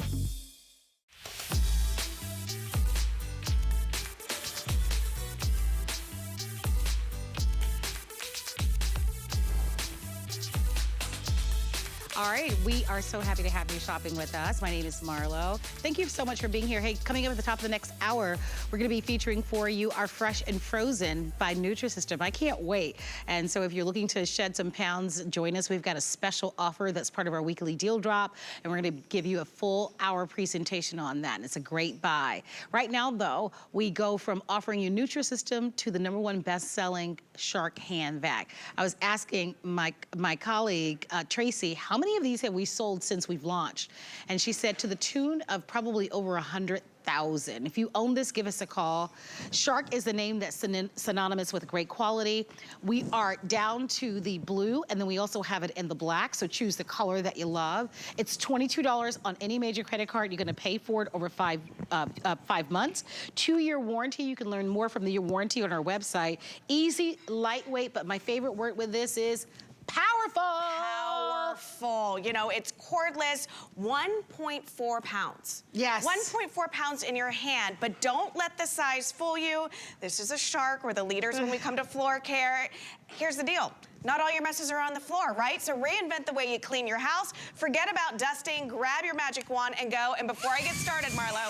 All right, we are so happy to have you shopping with us. My name is Marlo. Thank you so much for being here. Hey, coming up at the top of the next hour, we're gonna be featuring for you our Fresh and Frozen by Nutrisystem. I can't wait. And so if you're looking to shed some pounds, join us. We've got a special offer that's part of our weekly deal drop, and we're gonna give you a full hour presentation on that. And it's a great buy. Right now, though, we go from offering you Nutrisystem to the #1 best-selling Shark hand vac. I was asking my colleague, Tracy, how many of these have we sold since we've launched? And she said to the tune of probably over 100,000. If you own this, give us a call. Shark is the name that's synonymous with great quality. We are down to the blue, and then we also have it in the black, so choose the color that you love. It's $22 on any major credit card. You're gonna pay for it over 5 months. 2-year warranty. You can learn more from the warranty on our website. Easy, lightweight, but my favorite word with this is powerful. Powerful. You know, it's cordless, 1.4 pounds. Yes. 1.4 pounds in your hand, but don't let the size fool you. This is a Shark. We're the leaders when we come to floor care. Here's the deal. Not all your messes are on the floor, right? So reinvent the way you clean your house. Forget about dusting. Grab your magic wand and go. And before I get started, Marlo.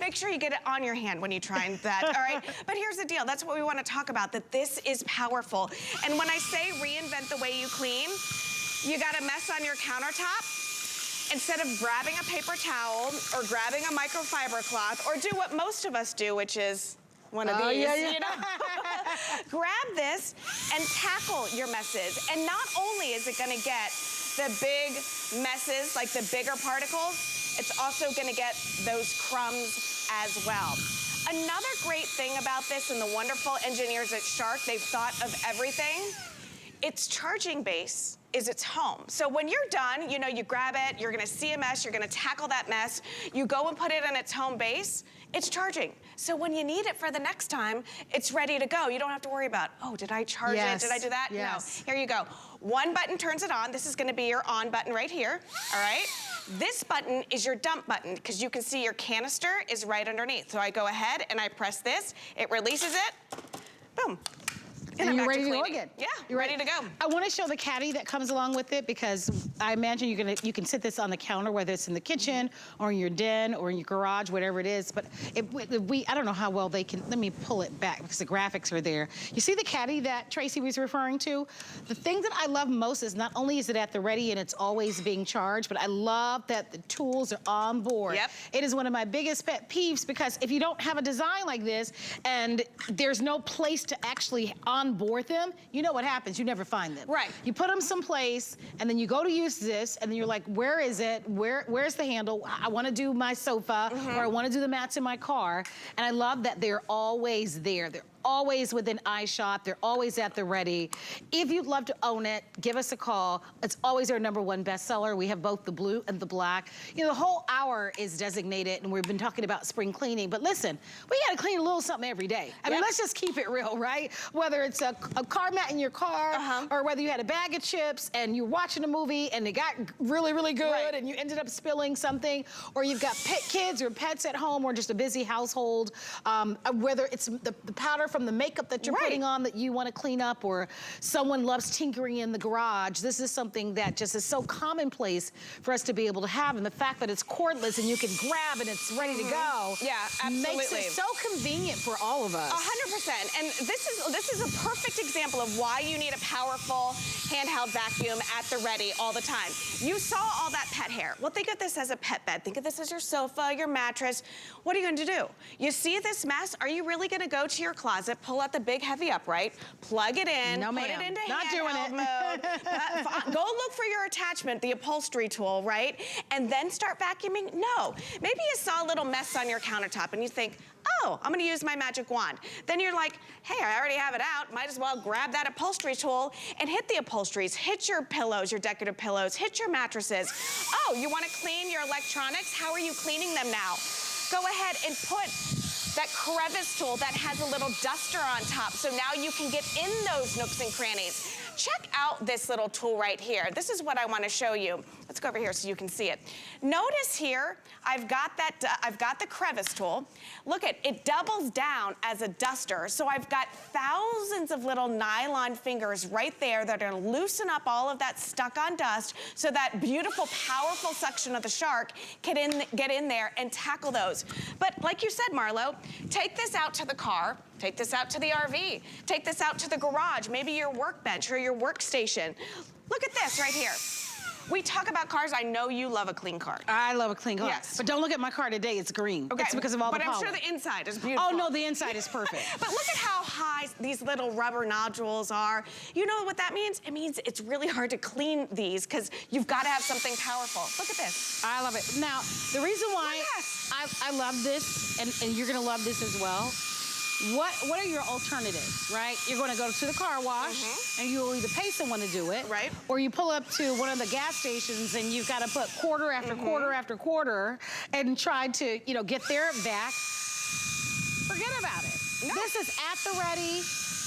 Make sure you get it on your hand when you try that, all right? But here's the deal. That's what we want to talk about, that this is powerful. And when I say reinvent the way you clean, you got a mess on your countertop. Instead of grabbing a paper towel or grabbing a microfiber cloth or do what most of us do, which is one of these, you know? Grab this and tackle your messes. And not only is it gonna get the big messes, like the bigger particles, it's also gonna get those crumbs as well. Another great thing about this, and the wonderful engineers at Shark, they've thought of everything. Its charging base is its home. So when you're done, you know, you grab it, you're gonna see a mess, you're gonna tackle that mess, you go and put it in its home base, it's charging. So when you need it for the next time, it's ready to go. You don't have to worry about, oh, did I charge it? Did I do that? Yes. No, here you go. One button turns it on. This is gonna be your on button right here, all right? This button is your dump button because you can see your canister is right underneath. So I go ahead and I press this, it releases it, boom. And you're ready to go again. Yeah, you're ready to go. I want to show the caddy that comes along with it because I imagine you can sit this on the counter, whether it's in the kitchen or in your den or in your garage, whatever it is. But I don't know how well they can. Let me pull it back because the graphics are there. You see the caddy that Tracy was referring to? The thing that I love most is not only is it at the ready and it's always being charged, but I love that the tools are on board. Yep. It is one of my biggest pet peeves because if you don't have a design like this and there's no place to actually onboard them, you know what happens, you never find them. Right. You put them someplace and then you go to use this and then you're like, where is it? Where's the handle? I want to do my sofa or I want to do the mats in my car. And I love that they're always there. They're always within eyeshot. They're always at the ready. If you'd love to own it, give us a call. It's always our #1 bestseller. We have both the blue and the black. You know, the whole hour is designated and we've been talking about spring cleaning, but listen, we gotta clean a little something every day. I mean, let's just keep it real, right? Whether it's a car mat in your car or whether you had a bag of chips and you're watching a movie and it got really, really good and you ended up spilling something, or you've got kids or pets at home or just a busy household, whether it's the powder from the makeup that you're putting on that you want to clean up, or someone loves tinkering in the garage. This is something that just is so commonplace for us to be able to have, and the fact that it's cordless and you can grab and it's ready to go. Yeah, absolutely. Makes it so convenient for all of us. 100%. And this is a perfect example of why you need a powerful handheld vacuum at the ready all the time. You saw all that pet hair. Well, think of this as a pet bed. Think of this as your sofa, your mattress. What are you going to do? You see this mess? Are you really going to go to your closet, pull out the big heavy upright, plug it in, put it into handheld mode, go look for your attachment, the upholstery tool, right? And then start vacuuming? No. Maybe you saw a little mess on your countertop and you think, oh, I'm gonna use my magic wand. Then you're like, hey, I already have it out. Might as well grab that upholstery tool and hit the upholsteries, hit your pillows, your decorative pillows, hit your mattresses. Oh, you wanna clean your electronics? How are you cleaning them now? Go ahead and put that crevice tool that has a little duster on top, so now you can get in those nooks and crannies. Check out this little tool right here. This is what I want to show you. Let's go over here so you can see it. Notice here, I've got the crevice tool. Look at it, doubles down as a duster. So I've got thousands of little nylon fingers right there that are going to loosen up all of that stuck on dust, so that beautiful, powerful suction of the shark can get in there and tackle those. But like you said, Marlo, take this out to the car. Take this out to the RV. Take this out to the garage, maybe your workbench or your workstation. Look at this right here. We talk about cars. I know you love a clean car. I love a clean car. Yes. But don't look at my car today, it's green. Okay. It's because of all the pollen. But I'm sure the inside is beautiful. Oh no, the inside is perfect. But look at how high these little rubber nodules are. You know what that means? It means it's really hard to clean these because you've got to have something powerful. Look at this. I love it. Now, the reason why Yes. I love this, and you're gonna love this as well, what are your alternatives, right? You're gonna go to the car wash, and you'll either pay someone to do it, Right. or you pull up to one of the gas stations and you've gotta put quarter after quarter after quarter and try to, get their back. Forget about it. No. This is at the ready.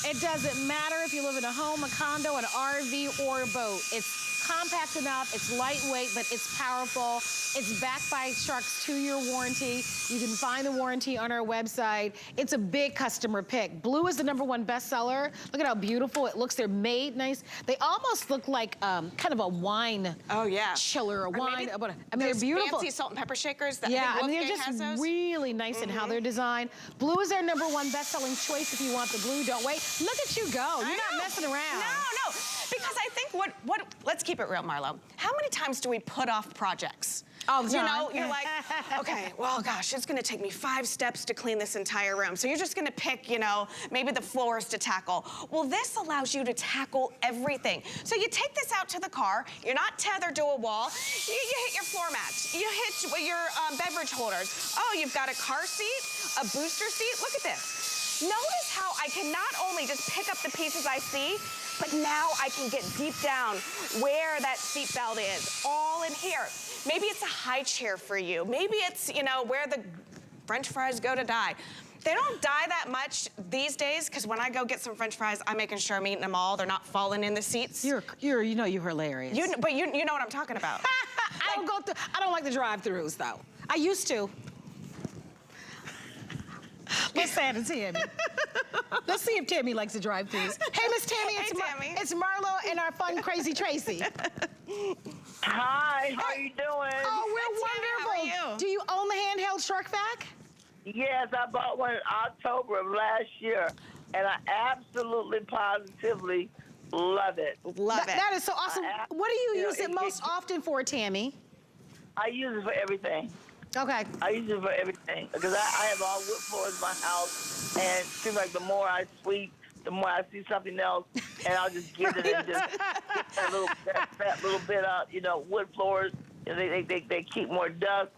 It doesn't matter if you live in a home, a condo, an RV, or a boat. It's compact enough, it's lightweight, but it's powerful. It's backed by Shark's 2-year warranty. You can find the warranty on our website. It's a big customer pick. Blue is the #1 bestseller. Look at how beautiful it looks. They're made nice. They almost look like kind of a wine chiller, a wine. They're beautiful. Fancy salt and pepper shakers. That Yeah, I think they're Wolfgang has just those. really nice in how they're designed. Blue is their #1 best-selling choice. If you want the blue, don't wait. Look at you go. You're not messing around. No. Because I think let's keep it real, Marlo. How many times do we put off projects? All the time. You know, you're like, okay, well, gosh, it's gonna take me 5 steps to clean this entire room. So you're just gonna pick, maybe the floors to tackle. Well, this allows you to tackle everything. So you take this out to the car, you're not tethered to a wall, you hit your floor mats, you hit your beverage holders. Oh, you've got a car seat, a booster seat, look at this. Notice how I can not only just pick up the pieces I see, but now I can get deep down where that seat belt is, all in here. Maybe it's a high chair for you. Maybe it's, where the French fries go to die. They don't die that much these days, because when I go get some French fries, I'm making sure I'm eating them all. They're not falling in the seats. You're hilarious. But you know what I'm talking about. I don't like the drive-thrus though. I used to. Let's say it to Tammy. Let's see if Tammy likes the drive-thrus. Hey, Miss Tammy, Tammy. It's Marlo and our fun, crazy Tracy. Hi, how you doing? Oh, we're Tammy, wonderful. how are you? Do you own the handheld shark vac? Yes, I bought one in October of last year, and I absolutely, positively love it. Love it. That is so awesome. What do you use it most often for, Tammy? I use it for everything. Okay. I use it for everything because I have all wood floors in my house, and it seems like the more I sweep, the more I see something else, and I'll just get it and just get that little bit of, wood floors. They keep more dust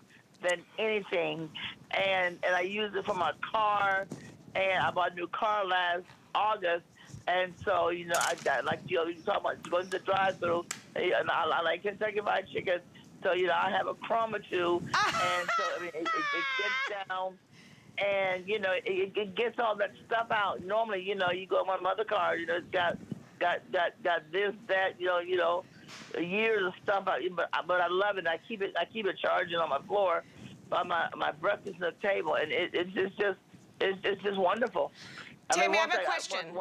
than anything, and I use it for my car, and I bought a new car last August, and so, I like, you talk about going to the drive-thru, and I like Kentucky Fried Chicken. So, I have a crumb or two, and so, it gets down, and, it gets all that stuff out. Normally, you go in one of my other cars, it's got this, that, years of stuff out, but I love it. I keep it charging on my floor by my breakfast table, and it's just wonderful. Tammy, I have a question.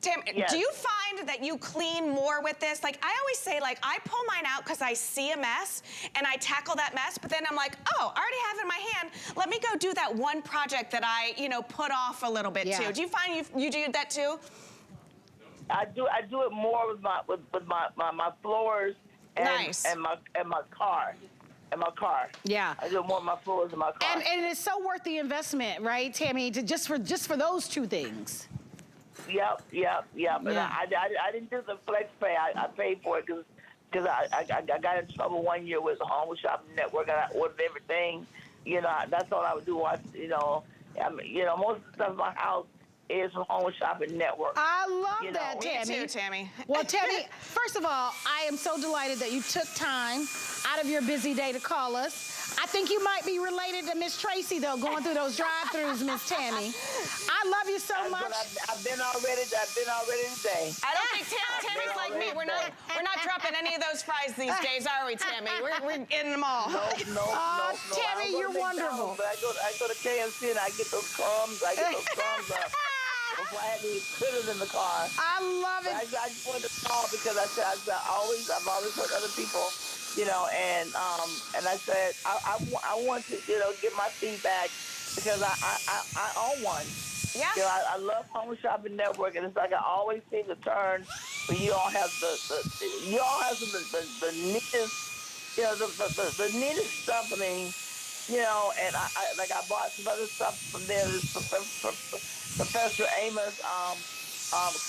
Tim, yes. Do you find that you clean more with this? Like, I always say, I pull mine out because I see a mess and I tackle that mess, but then I'm like, oh, I already have it in my hand. Let me go do that one project that I, put off a little bit too. Do you find you do that too? I do it more with my floors and my car. In my car. Yeah. I do more with my floors in my car. And it's so worth the investment, right, Tammy? Just for those two things. Yep. And I didn't do the flex pay. I paid for it because I got in trouble one year with the Home Shopping Network, and I ordered everything. That's all I would do. I mean, you know, most of the stuff in my house is from Home Shopping Network. I love that, know. Tammy. Me too, Tammy. Well, Tammy, first of all, I am so delighted that you took time out of your busy day to call us. I think you might be related to Miss Tracy, though, going through those drive-thrus, Miss Tammy. I love you so much. I've been already today. I don't think Tammy's like me. We're not dropping any of those fries these days, are we, Tammy? We're getting them all. No. Tammy, you're wonderful. But I go to KFC and I get those crumbs. I get those crumbs up before I had to put it in the car. I love it. I just wanted to call because I've always heard other people, you know, and I said I want to, you know, give my feedback because I own one. Yeah. You know, I love Home Shopping Network, and it's like I always seem to turn when you all have the neatest, you know, the neatest stuff. I mean, you know, and I bought some other stuff from there. Professor Amos,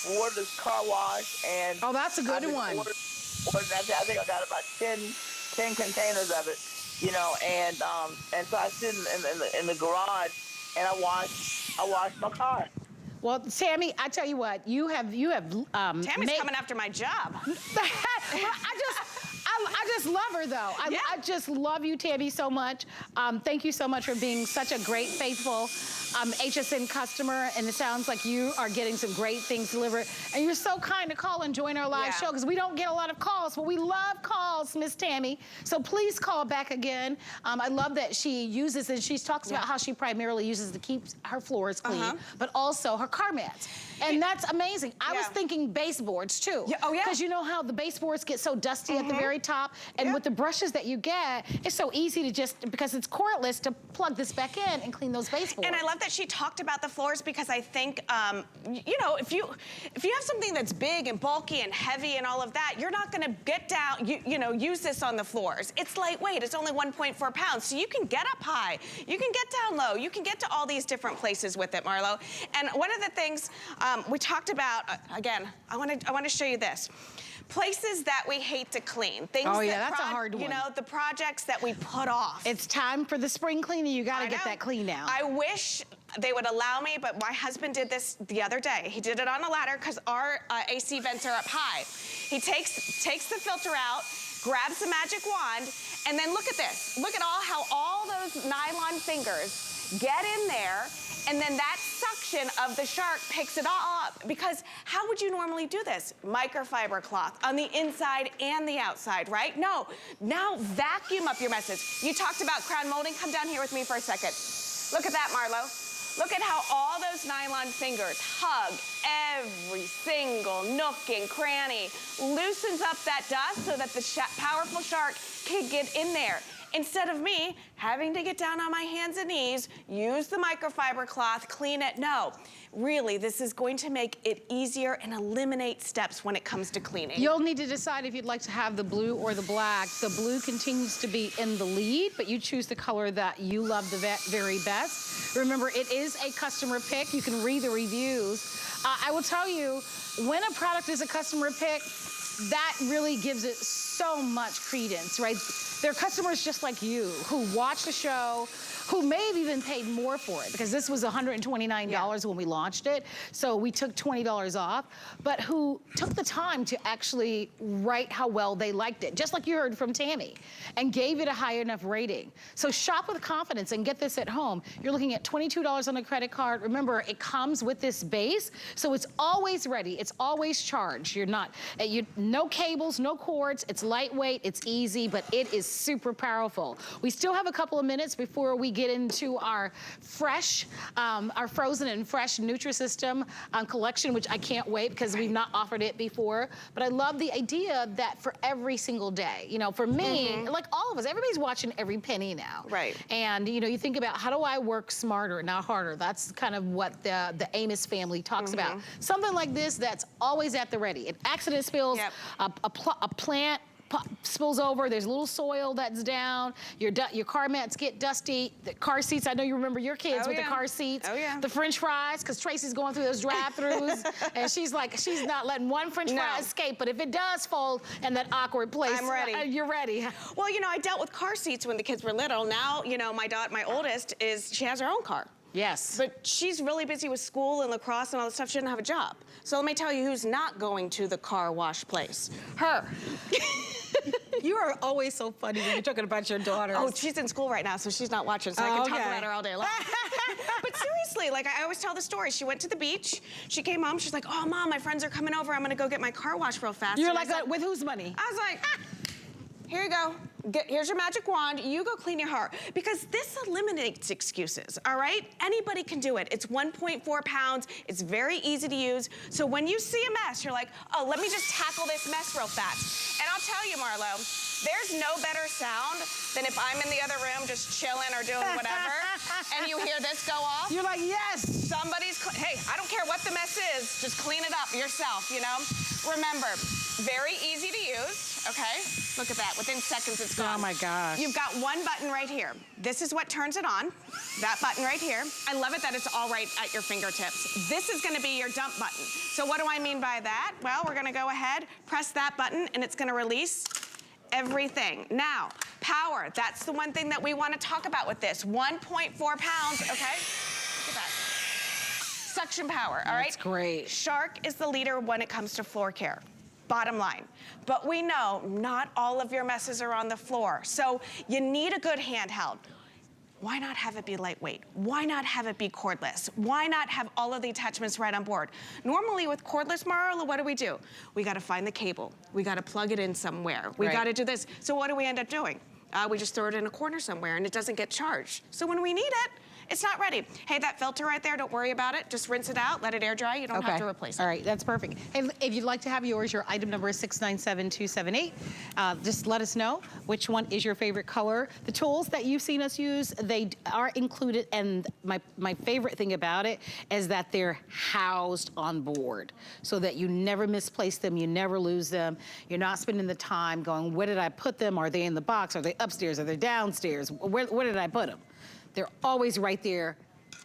Florida's Car Wash, and that's a good one. I think I got about 10 containers of it, you know, and so I sit in the garage and I wash my car. Well, Tammy, I tell you what, you have Tammy's coming after my job. I just love her, though. I just love you, Tammy, so much. Thank you so much for being such a great, faithful HSN customer. And it sounds like you are getting some great things delivered. And you're so kind to call and join our live show because we don't get a lot of calls, but we love calls, Miss Tammy. So please call back again. I love that she uses, and she talks about how she primarily uses to keep her floors clean, but also her car mats. And that's amazing. I was thinking baseboards, too. Yeah. Oh, yeah. Because you know how the baseboards get so dusty at the very top, and with the brushes that you get, it's so easy to just, because it's cordless, to plug this back in and clean those baseboards. And I love that she talked about the floors because I think, you know, if you have something that's big and bulky and heavy and all of that, you're not gonna get down, you know, use this on the floors. It's lightweight, it's only 1.4 pounds, so you can get up high, you can get down low, you can get to all these different places with it, Marlo. And one of the things we talked about, again, I wanna show you this. Places that we hate to clean. Things that's a hard one. You know, the projects that we put off. It's time for the spring cleaning. You gotta get that clean out. I wish they would allow me, but my husband did this the other day. He did it on a ladder because our AC vents are up high. He takes the filter out, grabs the magic wand, and then look at this. Look at how all those nylon fingers get in there, and then that suction of the shark picks it all up. Because how would you normally do this? Microfiber cloth on the inside and the outside, right? No, now vacuum up your messes. You talked about crown molding. Come down here with me for a second. Look at that, Marlo. Look at how all those nylon fingers hug every single nook and cranny, loosens up that dust so that the powerful shark can get in there. Instead of me having to get down on my hands and knees, use the microfiber cloth, clean it. No, really, this is going to make it easier and eliminate steps when it comes to cleaning. You'll need to decide if you'd like to have the blue or the black. The blue continues to be in the lead, but you choose the color that you love the very best. Remember, it is a customer pick. You can read the reviews. I will tell you, when a product is a customer pick, that really gives it so much credence, right? They're customers just like you who watch the show, who may have even paid more for it because this was $129 when we launched it. So we took $20 off, but who took the time to actually write how well they liked it, just like you heard from Tammy, and gave it a high enough rating. So shop with confidence and get this at home. You're looking at $22 on a credit card. Remember, it comes with this base, so it's always ready. It's always charged. No cables, no cords. It's lightweight, it's easy, but it is super powerful. We still have a couple of minutes before we get into our fresh, our frozen and fresh Nutrisystem collection, which I can't wait because we've not offered it before. But I love the idea that for every single day, you know, for me, like all of us, everybody's watching every penny now. Right. And, you know, you think about how do I work smarter, not harder? That's kind of what the Amos family talks about. Something like this that's always at the ready. An accident spills, a plant spills over, there's a little soil that's down, your car mats get dusty, the car seats, I know you remember your kids with the car seats, the French fries, because Tracy's going through those drive-thrus, and she's not letting one French fry escape, but if it does fall in that awkward place, I'm ready. You're ready. Well, you know, I dealt with car seats when the kids were little. Now, you know, my oldest she has her own car. Yes. But she's really busy with school and lacrosse and all that stuff. She didn't have a job. So let me tell you who's not going to the car wash place. Her. You are always so funny when you're talking about your daughter. Oh, she's in school right now, so she's not watching, so I can talk about her all day long. But seriously, like I always tell the story. She went to the beach. She came home. She's like, oh, Mom, my friends are coming over. I'm going to go get my car washed real fast. You're And like, I said, with whose money? I was like, here you go. Here's your magic wand. You go clean your hair. Because this eliminates excuses, all right? Anybody can do it. It's 1.4 pounds. It's very easy to use. So when you see a mess, you're like, oh, let me just tackle this mess real fast. And I'll tell you, Marlo, there's no better sound than if I'm in the other room just chilling or doing whatever, and you hear this go off. You're like, yes. Somebody's, hey, I don't care what the mess is, just clean it up yourself, you know? Remember, very easy to use, okay? Look at that, within seconds it's gone. Oh my gosh. You've got one button right here. This is what turns it on, that button right here. I love it that it's all right at your fingertips. This is gonna be your dump button. So what do I mean by that? Well, we're gonna go ahead, press that button, and it's gonna release everything. Now, power, that's the one thing that we want to talk about with this. 1.4 pounds, okay? Look at that. Suction power, all right? That's great. Shark is the leader when it comes to floor care. Bottom line. But we know not all of your messes are on the floor. So you need a good handheld. Why not have it be lightweight? Why not have it be cordless? Why not have all of the attachments right on board? Normally with cordless, Marla, what do? We gotta find the cable. We gotta plug it in somewhere. We gotta do this. So what do we end up doing? We just throw it in a corner somewhere and it doesn't get charged. So when we need it, it's not ready. Hey, that filter right there, don't worry about it. Just rinse it out, let it air dry. You don't have to replace it. All right, that's perfect. Hey, if you'd like to have yours, your item number is 697278. Just let us know which one is your favorite color. The tools that you've seen us use, they are included, and my favorite thing about it is that they're housed on board so that you never misplace them, you never lose them. You're not spending the time going, where did I put them? Are they in the box? Are they upstairs? Are they downstairs? Where did I put them? They're always right there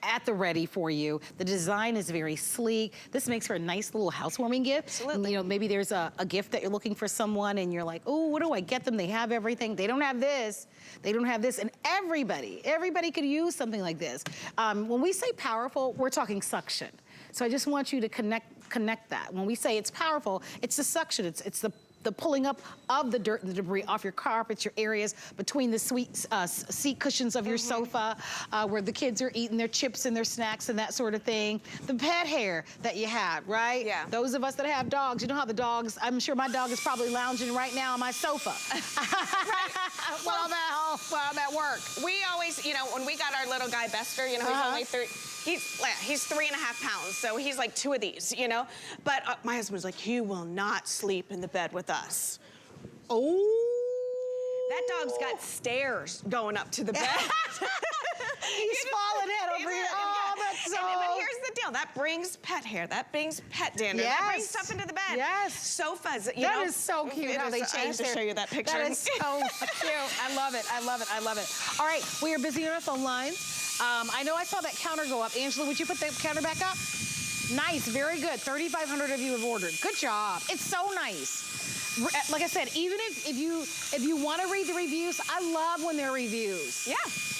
at the ready for you. The design is very sleek. This makes for a nice little housewarming gift. Absolutely. You know, maybe there's a gift that you're looking for someone and you're like, oh, what do I get them? They have everything. They don't have this. They don't have this. And everybody could use something like this. When we say powerful, we're talking suction. So I just want you to connect that. When we say it's powerful, it's the suction. It's the pulling up of the dirt and the debris off your carpets, your areas between the seat cushions of your sofa, where the kids are eating their chips and their snacks and that sort of thing. The pet hair that you have, right? Yeah. Those of us that have dogs, you know how the dogs, I'm sure my dog is probably lounging right now on my sofa. Right. while I'm at work. We always, you know, when we got our little guy Bester, you know, he's only 3, he's 3.5 pounds, so he's like 2 of these, you know? But my husband's like, he will not sleep in the bed with us. Oh. That dog's got stairs going up to the bed. He's falling head over here. Oh, that's so. But here's the deal. That brings pet hair. That brings pet dander. Yes. That brings stuff into the bed. Yes. Sofas. You know, That is so cute how they changed I have to show you that picture. That is so cute. I love it. I love it. I love it. All right, we are busy on our phone lines. I know I saw that counter go up. Angela, would you put the counter back up? Nice, very good. 3,500 of you have ordered. Good job. It's so nice. Like I said, even if you want to read the reviews, I love when there are reviews. Yeah.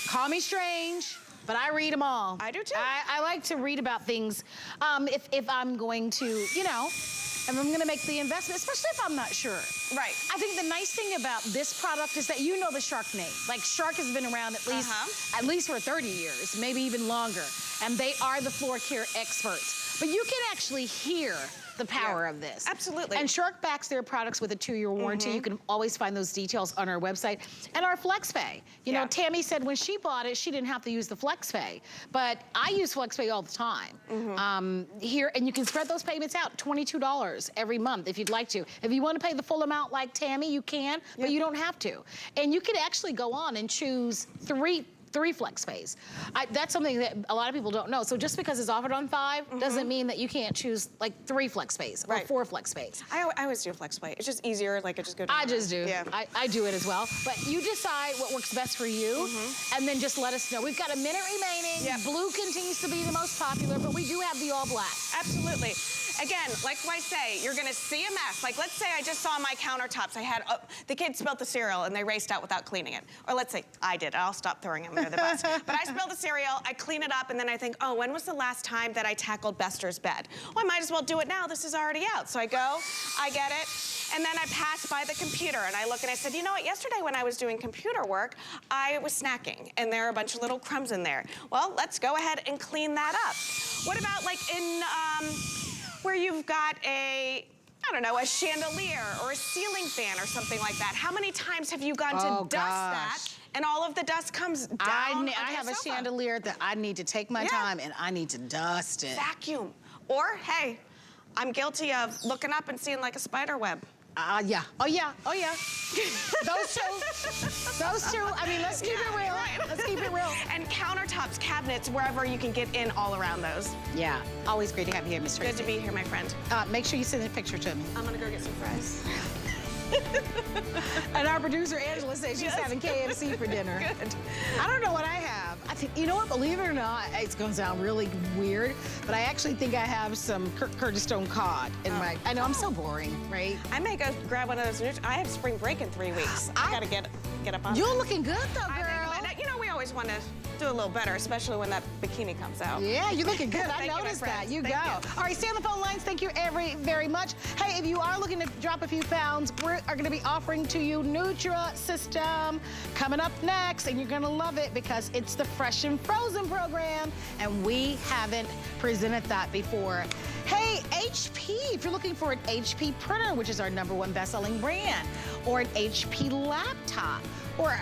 Call me strange, but I read them all. I do too. I like to read about things if I'm going to, you know, if I'm going to make the investment, especially if I'm not sure. Right. I think the nice thing about this product is that you know the Shark name. Like Shark has been around at least for 30 years, maybe even longer. And they are the floor care experts. But you can actually hear the power of this. Absolutely. And Shark backs their products with a 2-year warranty. You can always find those details on our website. And our FlexPay. You know, Tammy said when she bought it, she didn't have to use the FlexPay. But I use FlexPay all the time. Here, and you can spread those payments out, $22 every month if you'd like to. If you want to pay the full amount like Tammy, you can, but you don't have to. And you can actually go on and choose three flex pays. That's something that a lot of people don't know. So just because it's offered on 5 doesn't mean that you can't choose like 3 flex pays or 4 flex pays. I always do flex pay. It's just easier, like I just go down. I just do. Yeah. I do it as well. But you decide what works best for you, and then just let us know. We've got a minute remaining. Yep. Blue continues to be the most popular, but we do have the all black. Absolutely. Again, like I say, you're gonna see a mess. Like let's say I just saw my countertops. I had, the kids spilled the cereal and they raced out without cleaning it. Or let's say I did, I'll stop throwing them under the bus. But I spilled the cereal, I clean it up, and then I think, oh, when was the last time that I tackled Bester's bed? Well, I might as well do it now, this is already out. So I go, I get it, and then I pass by the computer and I look and I said, you know what, yesterday when I was doing computer work, I was snacking and there are a bunch of little crumbs in there. Well, let's go ahead and clean that up. What about like in, where you've got a, I don't know, a chandelier or a ceiling fan or something like that. How many times have you gone to dust that and all of the dust comes down? I have a chandelier that I need to take my time and I need to dust it. Vacuum. Or, hey, I'm guilty of looking up and seeing like a spider web. Yeah. Oh, yeah. Oh, yeah. Those two. I mean, let's keep it real. Right. Let's keep it real. And countertops, cabinets, wherever you can get in all around those. Yeah. Always great to have you here, Miss Tracy. Good to be here, my friend. Make sure you send a picture to me. I'm gonna go get some fries. And our producer, Angela, says she's having KFC for dinner. Good. I don't know what I have. I think, you know what, believe it or not, it's gonna sound really weird, but I actually think I have some Curtis Stone cod in my, I know I'm so boring, right? I may go grab one of those. I have spring break in 3 weeks. I gotta get up on You're looking good though, girl. You know, we always want to do a little better, especially when that bikini comes out. Yeah, you're looking good. I Thank you, noticed my that. friends. You Thank go. you. All right, stay on the phone lines. Thank you very much. Hey, if you are looking to drop a few pounds, we are going to be offering to you Nutri-System coming up next, and you're going to love it because it's the Fresh and Frozen program, and we haven't presented that before. Hey, HP, if you're looking for an HP printer, which is our #1 best-selling brand, or an HP laptop, or